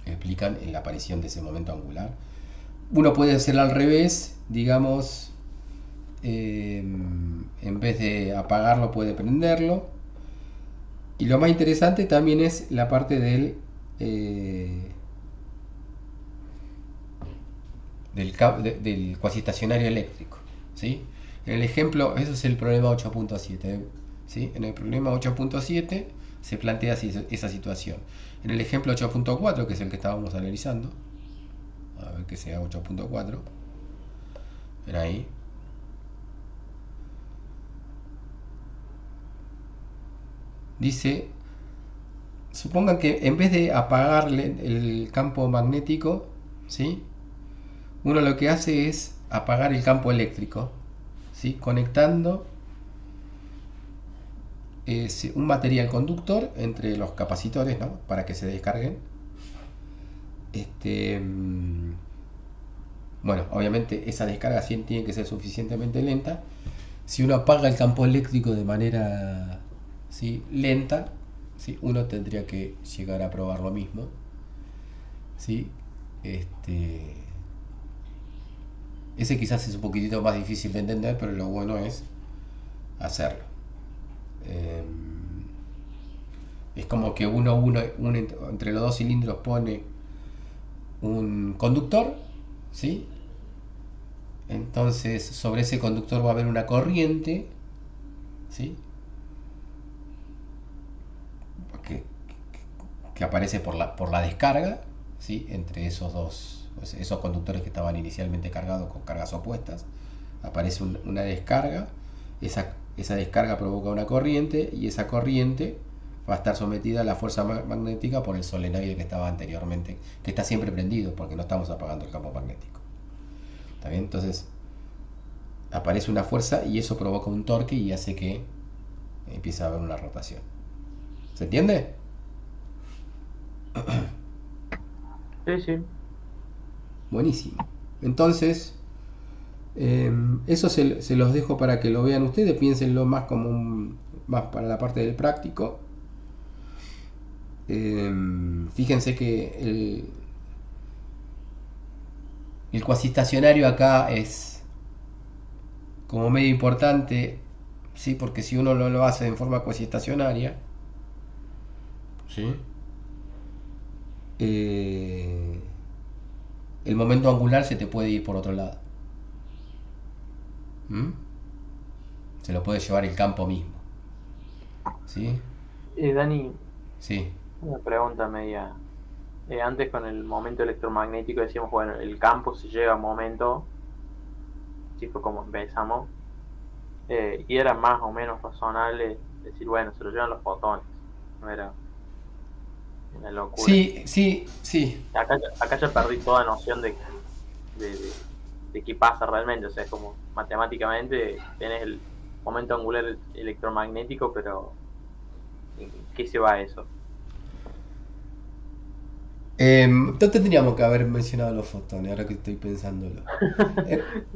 Explican la aparición de ese momento angular. Uno puede hacerlo al revés, digamos, en vez de apagarlo puede prenderlo. Y lo más interesante también es la parte del cuasiestacionario eléctrico, ¿sí? En el ejemplo, eso es el problema 8.7, ¿sí? En el problema 8.7 se plantea esa situación. En el ejemplo 8.4, que es el que estábamos analizando, a ver que sea 8.4, ven ahí. Dice, supongan que en vez de apagarle el campo magnético, ¿sí?, uno lo que hace es apagar el campo eléctrico, ¿sí?, conectando un material conductor entre los capacitores, ¿no?, para que se descarguen, Bueno, obviamente esa descarga sí tiene que ser suficientemente lenta. Si uno apaga el campo eléctrico de manera, ¿sí?, lenta, ¿sí?, uno tendría que llegar a probar lo mismo, ¿sí? Ese quizás es un poquitito más difícil de entender, pero lo bueno es hacerlo. Es como que uno entre los dos cilindros pone un conductor, ¿sí? Entonces sobre ese conductor va a haber una corriente, ¿sí?, que, que aparece por la descarga, ¿sí?, entre esos conductores que estaban inicialmente cargados con cargas opuestas. Aparece una descarga, esa descarga provoca una corriente, y esa corriente va a estar sometida a la fuerza magnética por el solenoide que estaba anteriormente, que está siempre prendido porque no estamos apagando el campo magnético. ¿Está bien? Entonces aparece una fuerza y eso provoca un torque y hace que empiece a haber una rotación. ¿Se entiende? Sí, sí. Buenísimo. Entonces, eso se los dejo para que lo vean ustedes. Piénsenlo más más para la parte del práctico. Fíjense que el cuasiestacionario acá es como medio importante, ¿sí? Porque si uno no lo hace en forma cuasiestacionaria, ¿sí?, el momento angular se te puede ir por otro lado. Se lo puede llevar el campo mismo, ¿sí? Dani, Sí. una pregunta media. Antes con el momento electromagnético decíamos, bueno, el campo se llega a un momento, así fue como empezamos, y era más o menos razonable decir, bueno, se lo llevan los fotones, no era una locura. Sí. Acá ya perdí toda noción de qué pasa realmente, o sea, es como matemáticamente tenés el momento angular electromagnético, pero ¿en qué se va eso? No tendríamos que haber mencionado los fotones, ahora que estoy pensándolo.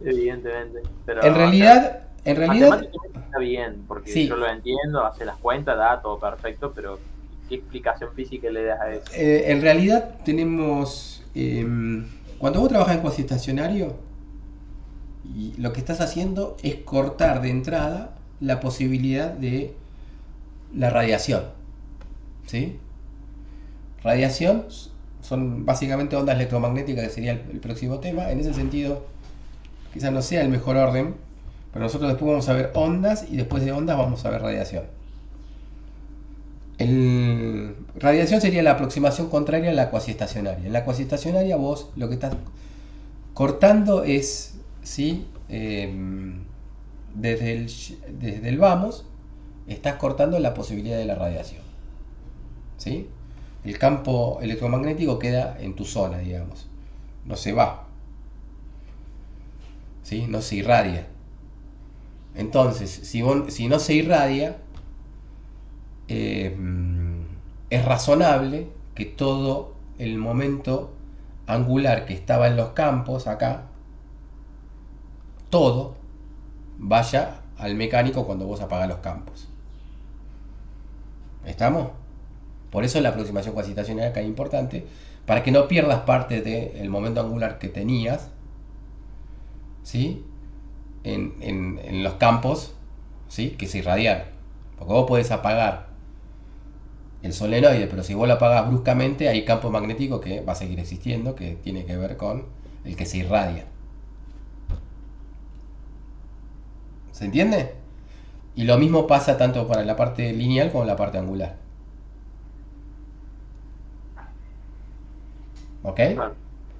Evidentemente, pero En realidad, matemáticamente está bien, porque sí. yo lo entiendo, hace las cuentas, da todo perfecto, pero ¿qué explicación física le das a eso? En realidad tenemos, cuando vos trabajas en cuasiestacionario, y lo que estás haciendo es cortar de entrada la posibilidad de la radiación, ¿sí? Radiación son básicamente ondas electromagnéticas, que sería el próximo tema. En ese sentido, quizás no sea el mejor orden, pero nosotros después vamos a ver ondas y después de ondas vamos a ver radiación. Radiación sería la aproximación contraria a la cuasiestacionaria. En la cuasiestacionaria vos lo que estás cortando es, ¿sí?, desde el vamos, estás cortando la posibilidad de la radiación, ¿sí? El campo electromagnético queda en tu zona, digamos, no se va, ¿sí?, no se irradia. Entonces, si no se irradia, es razonable que todo el momento angular que estaba en los campos acá, todo vaya al mecánico cuando vos apagás los campos. ¿Estamos? Por eso la aproximación cuasitacionaria acá es importante, para que no pierdas parte del momento angular que tenías, ¿sí?, en los campos, ¿sí?, que se irradiaron. Porque vos podés apagar el solenoide, pero si vos lo apagás bruscamente, hay campo magnético que va a seguir existiendo, que tiene que ver con el que se irradia. ¿Se entiende? Y lo mismo pasa tanto para la parte lineal como la parte angular. ¿Ok? Bueno,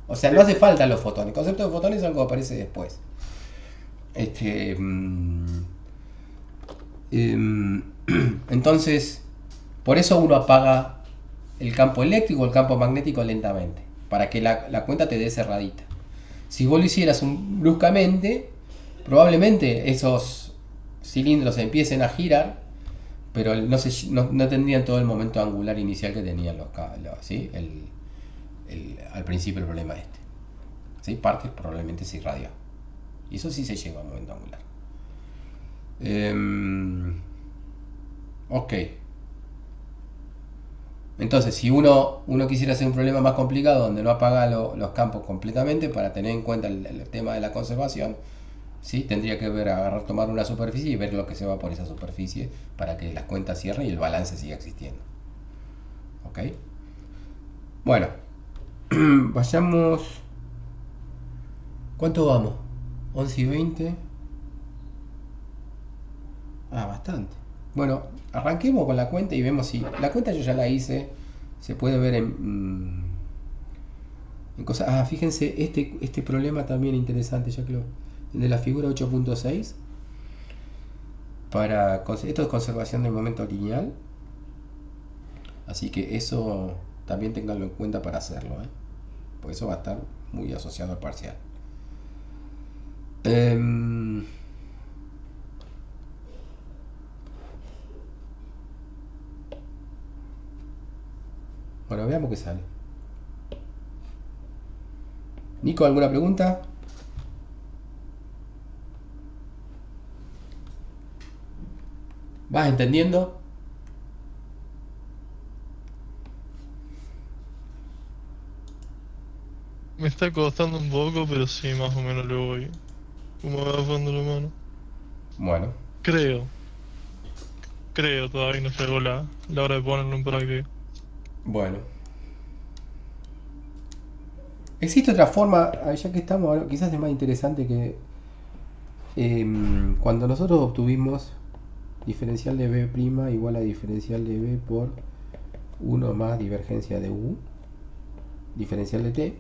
O sea, no hace falta los fotones. El concepto de fotones es algo que aparece después. Entonces, por eso uno apaga el campo eléctrico o el campo magnético lentamente, para que la cuenta te dé cerradita. Si vos lo hicieras bruscamente, probablemente esos cilindros empiecen a girar, pero no tendrían todo el momento angular inicial que tenían ¿sí?, al principio el problema este. ¿Sí? Parker probablemente se irradió. Y eso sí se lleva a momento angular. Ok. Entonces, si uno quisiera hacer un problema más complicado donde no apaga los campos completamente para tener en cuenta el tema de la conservación, ¿sí? Tendría que tomar una superficie y ver lo que se va por esa superficie para que las cuentas cierren y el balance siga existiendo. ¿Ok? Bueno, vayamos. ¿Cuánto vamos? 11 y 20. Bastante. Bueno, arranquemos con la cuenta y vemos si... La cuenta yo ya la hice. Se puede ver en cosas... fíjense, este problema también interesante, ya que el de la figura 8.6. Esto es conservación del momento lineal. Así que eso también tenganlo en cuenta para hacerlo. Porque eso va a estar muy asociado al parcial. Bueno, veamos qué sale. Nico, ¿alguna pregunta? ¿Vas entendiendo? Me está costando un poco, pero sí, más o menos le voy. Como va dando la mano. Bueno. Creo, todavía no llegó la hora de ponerlo en práctica. Bueno. Existe otra forma, ya que estamos, quizás es más interesante que cuando nosotros obtuvimos diferencial de B' igual a diferencial de B por 1 más divergencia de U, diferencial de T,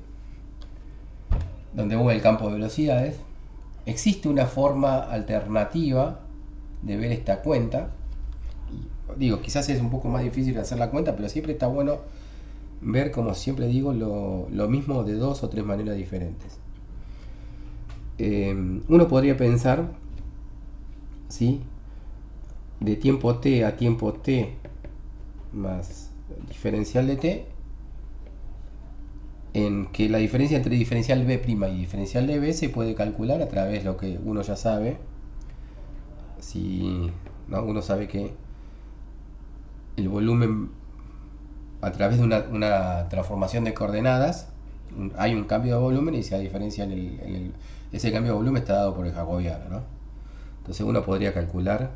donde U es el campo de velocidades, existe una forma alternativa de ver esta cuenta. Digo, quizás es un poco más difícil hacer la cuenta, pero siempre está bueno ver, como siempre digo, lo mismo de 2 o 3 maneras diferentes. Uno podría pensar, ¿sí?, de tiempo t a tiempo t más diferencial de t, en que la diferencia entre diferencial B' y diferencial de B se puede calcular a través de lo que uno ya sabe. Si ¿no? Uno sabe que el volumen, a través de una transformación de coordenadas, hay un cambio de volumen y esa diferencia ese cambio de volumen está dado por el jacobiano, ¿no? Entonces uno podría calcular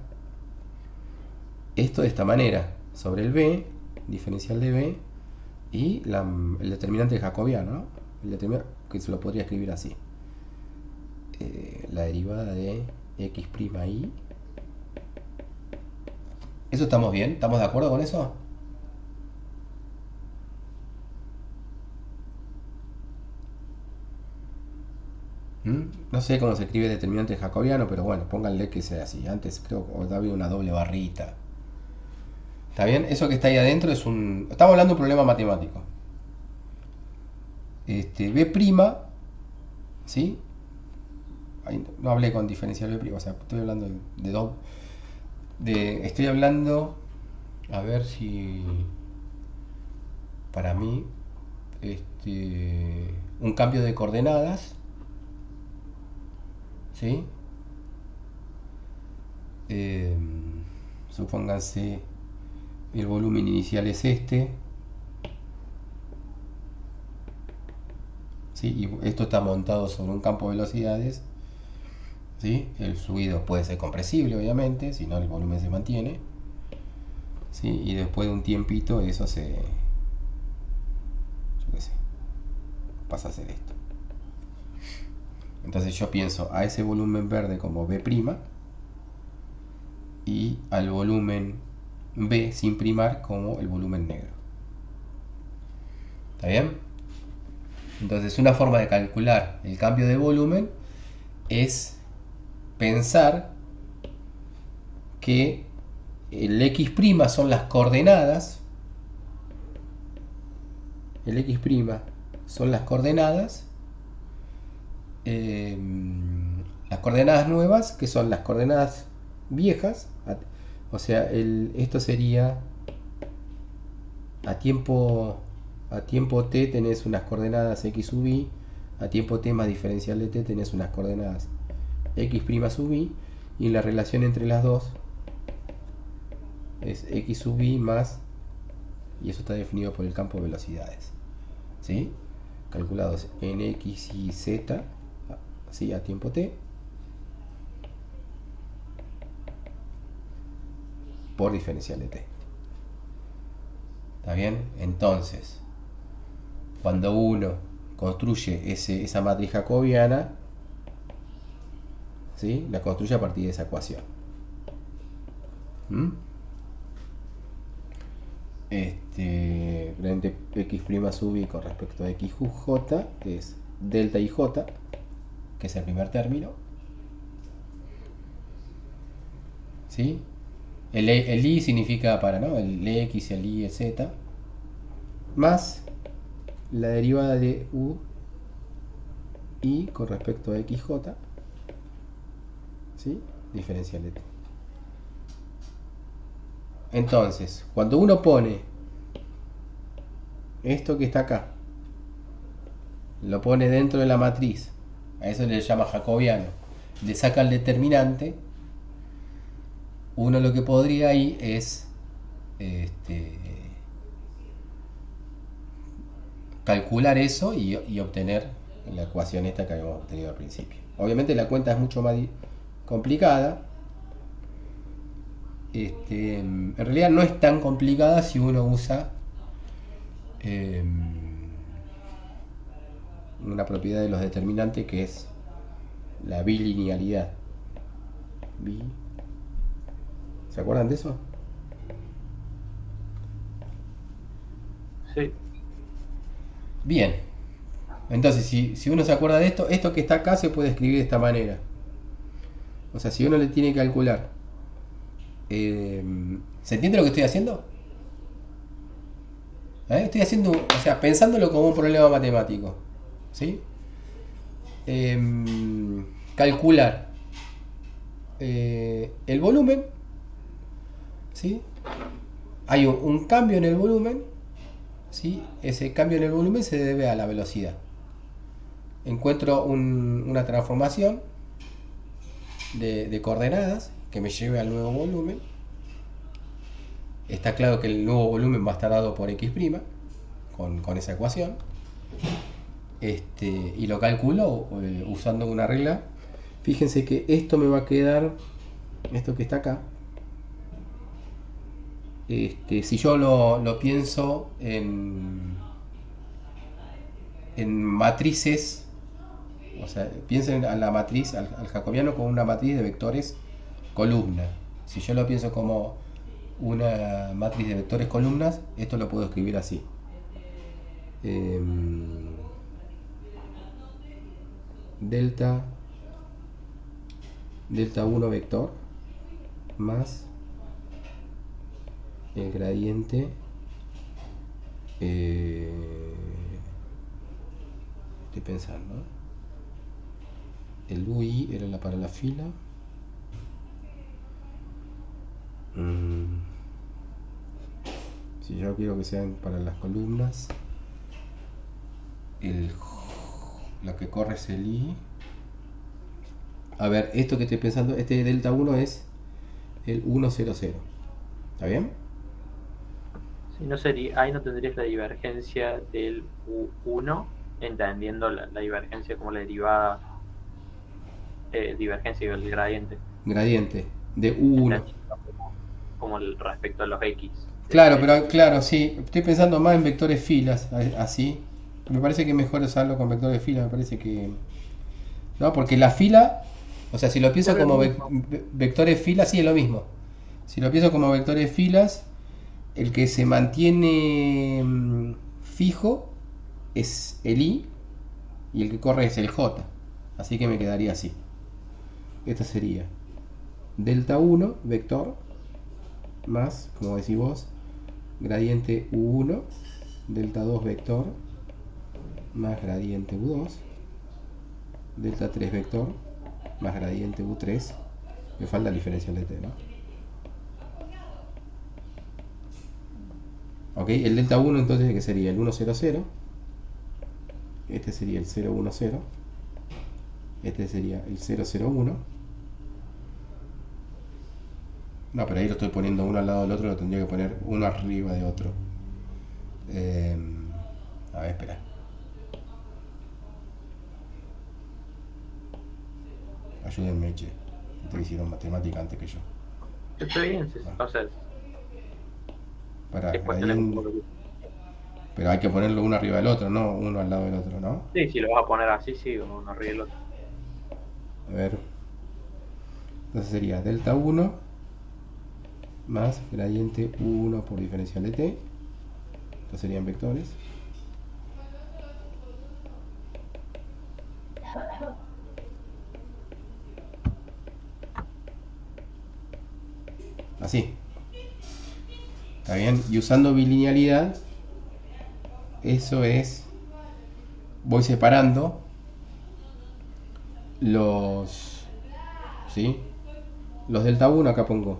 esto de esta manera, sobre el B, diferencial de B, y el determinante jacobiano, ¿no? El determinante, que se lo podría escribir así. La derivada de x'y. ¿Eso estamos bien? ¿Estamos de acuerdo con eso? No sé cómo se escribe determinante jacobiano, pero bueno, pónganle que sea así. Antes creo que había una doble barrita. ¿Está bien? Eso que está ahí adentro es un... Estamos hablando de un problema matemático. B', ¿sí? Ahí no hablé con diferencial B', o sea, estoy hablando de dos... Estoy hablando... A ver si... Para mí... un cambio de coordenadas, ¿sí? Supónganse el volumen inicial es este, ¿sí? Y esto está montado sobre un campo de velocidades, ¿sí? El fluido puede ser compresible, obviamente, si no el volumen se mantiene, ¿sí? Y después de un tiempito eso yo qué sé, pasa a ser esto. Entonces yo pienso a ese volumen verde como B' y al volumen B sin primar como el volumen negro. ¿Está bien? Entonces una forma de calcular el cambio de volumen es pensar que el x' son las coordenadas, las coordenadas nuevas, que son las coordenadas viejas, o sea, esto sería a tiempo a tiempo t tenés unas coordenadas x sub i, a tiempo t más diferencial de t tenés unas coordenadas x' sub i, y la relación entre las dos es x sub i más, y eso está definido por el campo de velocidades, ¿sí? Calculados en x y z, ¿sí? A tiempo t por diferencial de t. ¿Está bien? Entonces, cuando uno construye esa matriz jacobiana, ¿sí? La construye a partir de esa ecuación. Gradiente x' sub i con respecto a xj es delta ij, que es el primer término, ¿sí? El i significa para, ¿no? El x y el y, z, más la derivada de u i con respecto a xj, ¿sí? Diferencial de t. Entonces, cuando uno pone esto que está acá, lo pone dentro de la matriz, a eso le llama jacobiano, le saca el determinante, uno lo que podría ahí es calcular eso y obtener la ecuación esta que habíamos obtenido al principio. Obviamente la cuenta es mucho más complicada. En realidad no es tan complicada si uno usa una propiedad de los determinantes que es la bilinealidad. ¿Se acuerdan de eso? Sí. Bien. Entonces, si uno se acuerda de esto que está acá se puede escribir de esta manera. O sea, si uno le tiene que calcular, ¿se entiende lo que estoy haciendo? Estoy haciendo, o sea, pensándolo como un problema matemático, ¿sí? Calcular el volumen, ¿sí? Hay un cambio en el volumen, ¿sí? Ese cambio en el volumen se debe a la velocidad. Encuentro una transformación de coordenadas que me lleve al nuevo volumen. Está claro que el nuevo volumen va a estar dado por x' con esa ecuación. Y lo calculo usando una regla. Fíjense que esto me va a quedar, esto que está acá, si yo lo pienso en matrices, o sea, piensen a la matriz, al jacobiano como una matriz de vectores columna. Si yo lo pienso como una matriz de vectores columnas, esto lo puedo escribir así. Delta 1 vector más el gradiente estoy pensando, el UI era para la fila, si yo quiero que sean para las columnas, lo que corre es el I. A ver, esto que estoy pensando, este delta 1 es el 1, 0, 0. ¿Está bien? Si no sería, ahí no tendrías la divergencia del U1, entendiendo la divergencia como la derivada, divergencia del gradiente. Gradiente de U1. Como respecto a los X. Claro, pero claro, sí. Estoy pensando más en vectores filas, así. Me parece que es mejor usarlo con vectores filas, me parece que... No, porque la fila, o sea, si lo pienso como vectores filas, sí es lo mismo. Si lo pienso como vectores filas, el que se mantiene fijo es el I y el que corre es el J. Así que me quedaría así. Esto sería delta 1 vector más, como decís vos, gradiente U1, delta 2 vector más gradiente U2, delta 3 vector más gradiente U3. Me falta el diferencial de t, ¿no? Ok, el delta 1 entonces que sería el 1, 0, 0. Este sería el 0, 1, 0. Este sería el 0, 0, 1. No, pero ahí lo estoy poniendo uno al lado del otro, lo tendría que poner uno arriba de otro. A ver, espera. Ayúdenme, che. Ustedes hicieron matemática antes que yo. Está bien, o sea, Para después tenés un poco gradiente. de... Pero hay que ponerlo uno arriba del otro, no uno al lado del otro, ¿no? Sí, si lo vas a poner así, sí, uno arriba del otro. A ver. Entonces sería delta 1 más gradiente 1 por diferencial de t. Estos serían vectores. Así. ¿Está bien? Y usando bilinealidad, eso es... Voy separando los... ¿Sí? Los delta 1 acá pongo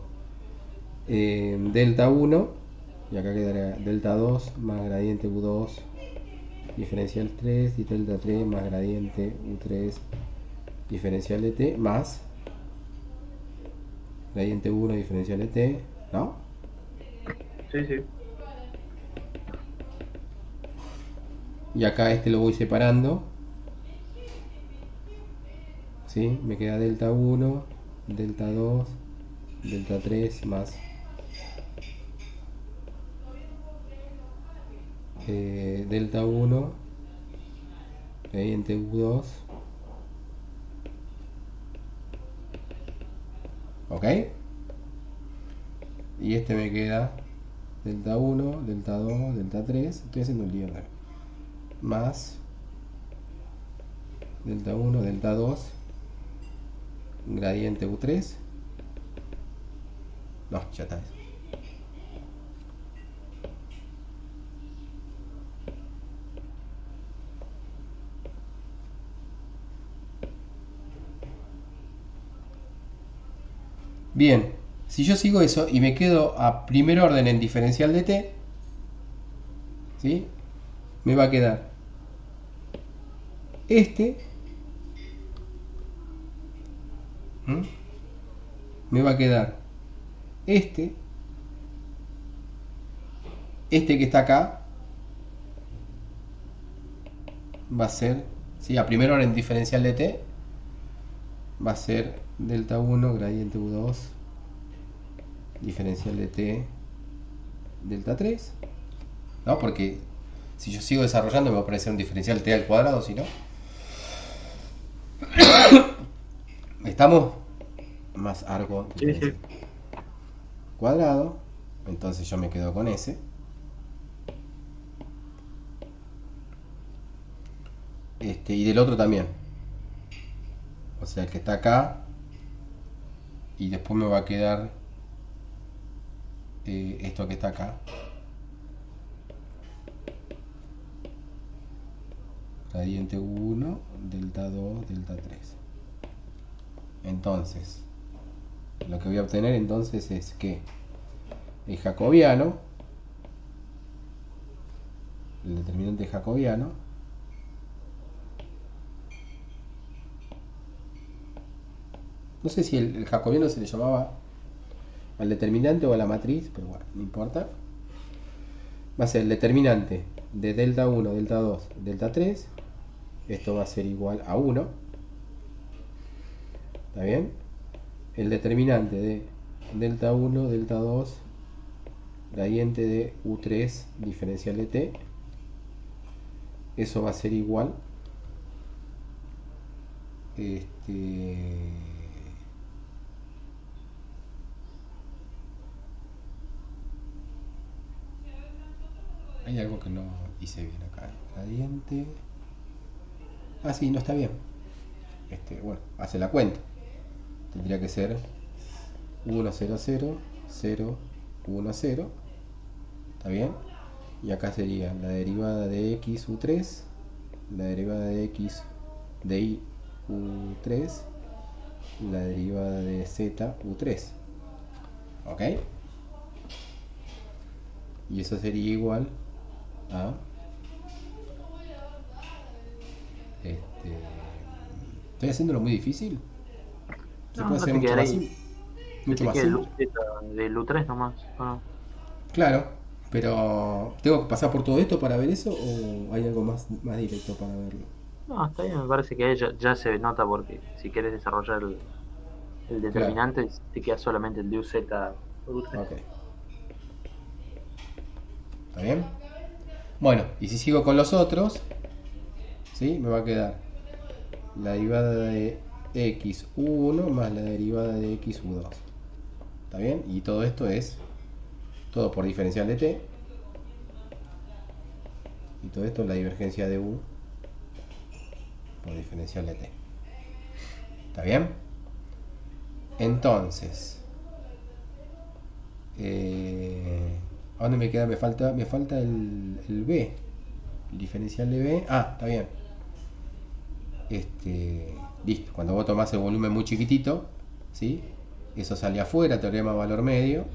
delta 1 y acá quedaría delta 2 más gradiente U2 diferencial 3 y delta 3 más gradiente U3 diferencial de t más gradiente 1 diferencial de t, ¿no? Sí, sí. Y acá este lo voy separando, ¿sí? Me queda delta 1, delta 2, delta 3 más delta 1, gradiente U2, ¿ok? Y este me queda delta 1, delta 2, delta 3, estoy haciendo un lío acá, más delta 1, delta 2, gradiente U3, no, ya está. Bien, si yo sigo eso y me quedo a primer orden en diferencial de t, ¿sí? Me va a quedar este, ¿m? Me va a quedar este que está acá, va a ser, ¿sí? A primer orden diferencial de t, va a ser delta 1, gradiente U2, diferencial de t, delta 3, ¿no? Porque si yo sigo desarrollando me va a aparecer un diferencial t al cuadrado, si no. ¿Estamos? Más arco Sí, sí. diferencial cuadrado, entonces yo me quedo con ese. Y del otro también. O sea, el que está acá. Y después me va a quedar esto que está acá. Gradiente 1, delta 2, delta 3. Entonces, lo que voy a obtener entonces es que el jacobiano, el determinante jacobiano, no sé si el jacobiano se le llamaba al determinante o a la matriz, pero bueno, no importa. Va a ser el determinante de delta 1, delta 2, delta 3. Esto va a ser igual a 1. ¿Está bien? El determinante de delta 1, delta 2, gradiente de U3 diferencial de t. Eso va a ser igual. Hay algo que no hice bien acá. Gradiente. Ah, sí, no está bien. Bueno, hace la cuenta. Tendría que ser 1, 0, 0, 0, 1, 0. ¿Está bien? Y acá sería la derivada de x u3, la derivada de x de y u3, la derivada de z u3. ¿Ok? Y eso sería igual a... ¿Estoy haciéndolo muy difícil? ¿Se No, puede no hacer te mucho más quedaría. simple? Se Mucho te más queda el simple. UZ del U3 nomás. ¿O no? Claro, pero ¿tengo que pasar por todo esto para ver eso o hay algo más directo para verlo? No, está bien, me parece que ya se nota porque si quieres desarrollar el Claro, determinante, te queda solamente el de UZ por U3. ok. ¿Está bien? Bueno, y si sigo con los otros, ¿sí? Me va a quedar la derivada de xu1 más la derivada de xu2. ¿Está bien? Y todo esto es todo por diferencial de t. Y todo esto es la divergencia de u por diferencial de t. ¿Está bien? Entonces, ¿a dónde me queda? Me falta el b. El diferencial de b. Ah, está bien. Listo. Cuando vos tomás el volumen muy chiquitito, ¿sí? Eso sale afuera, teorema valor medio,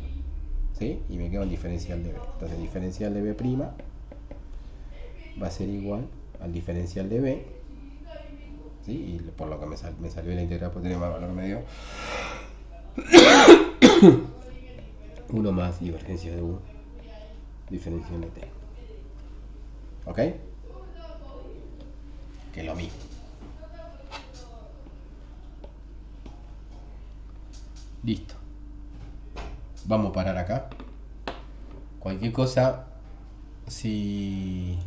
¿sí? Y me queda un diferencial de b. Entonces el diferencial de b' va a ser igual al diferencial de b, ¿sí? Y por lo que me salió la integral por teorema valor medio, 1 más divergencia de u, diferencial de t. ¿Ok? Que es lo mismo. Listo. Vamos a parar acá. Cualquier cosa, si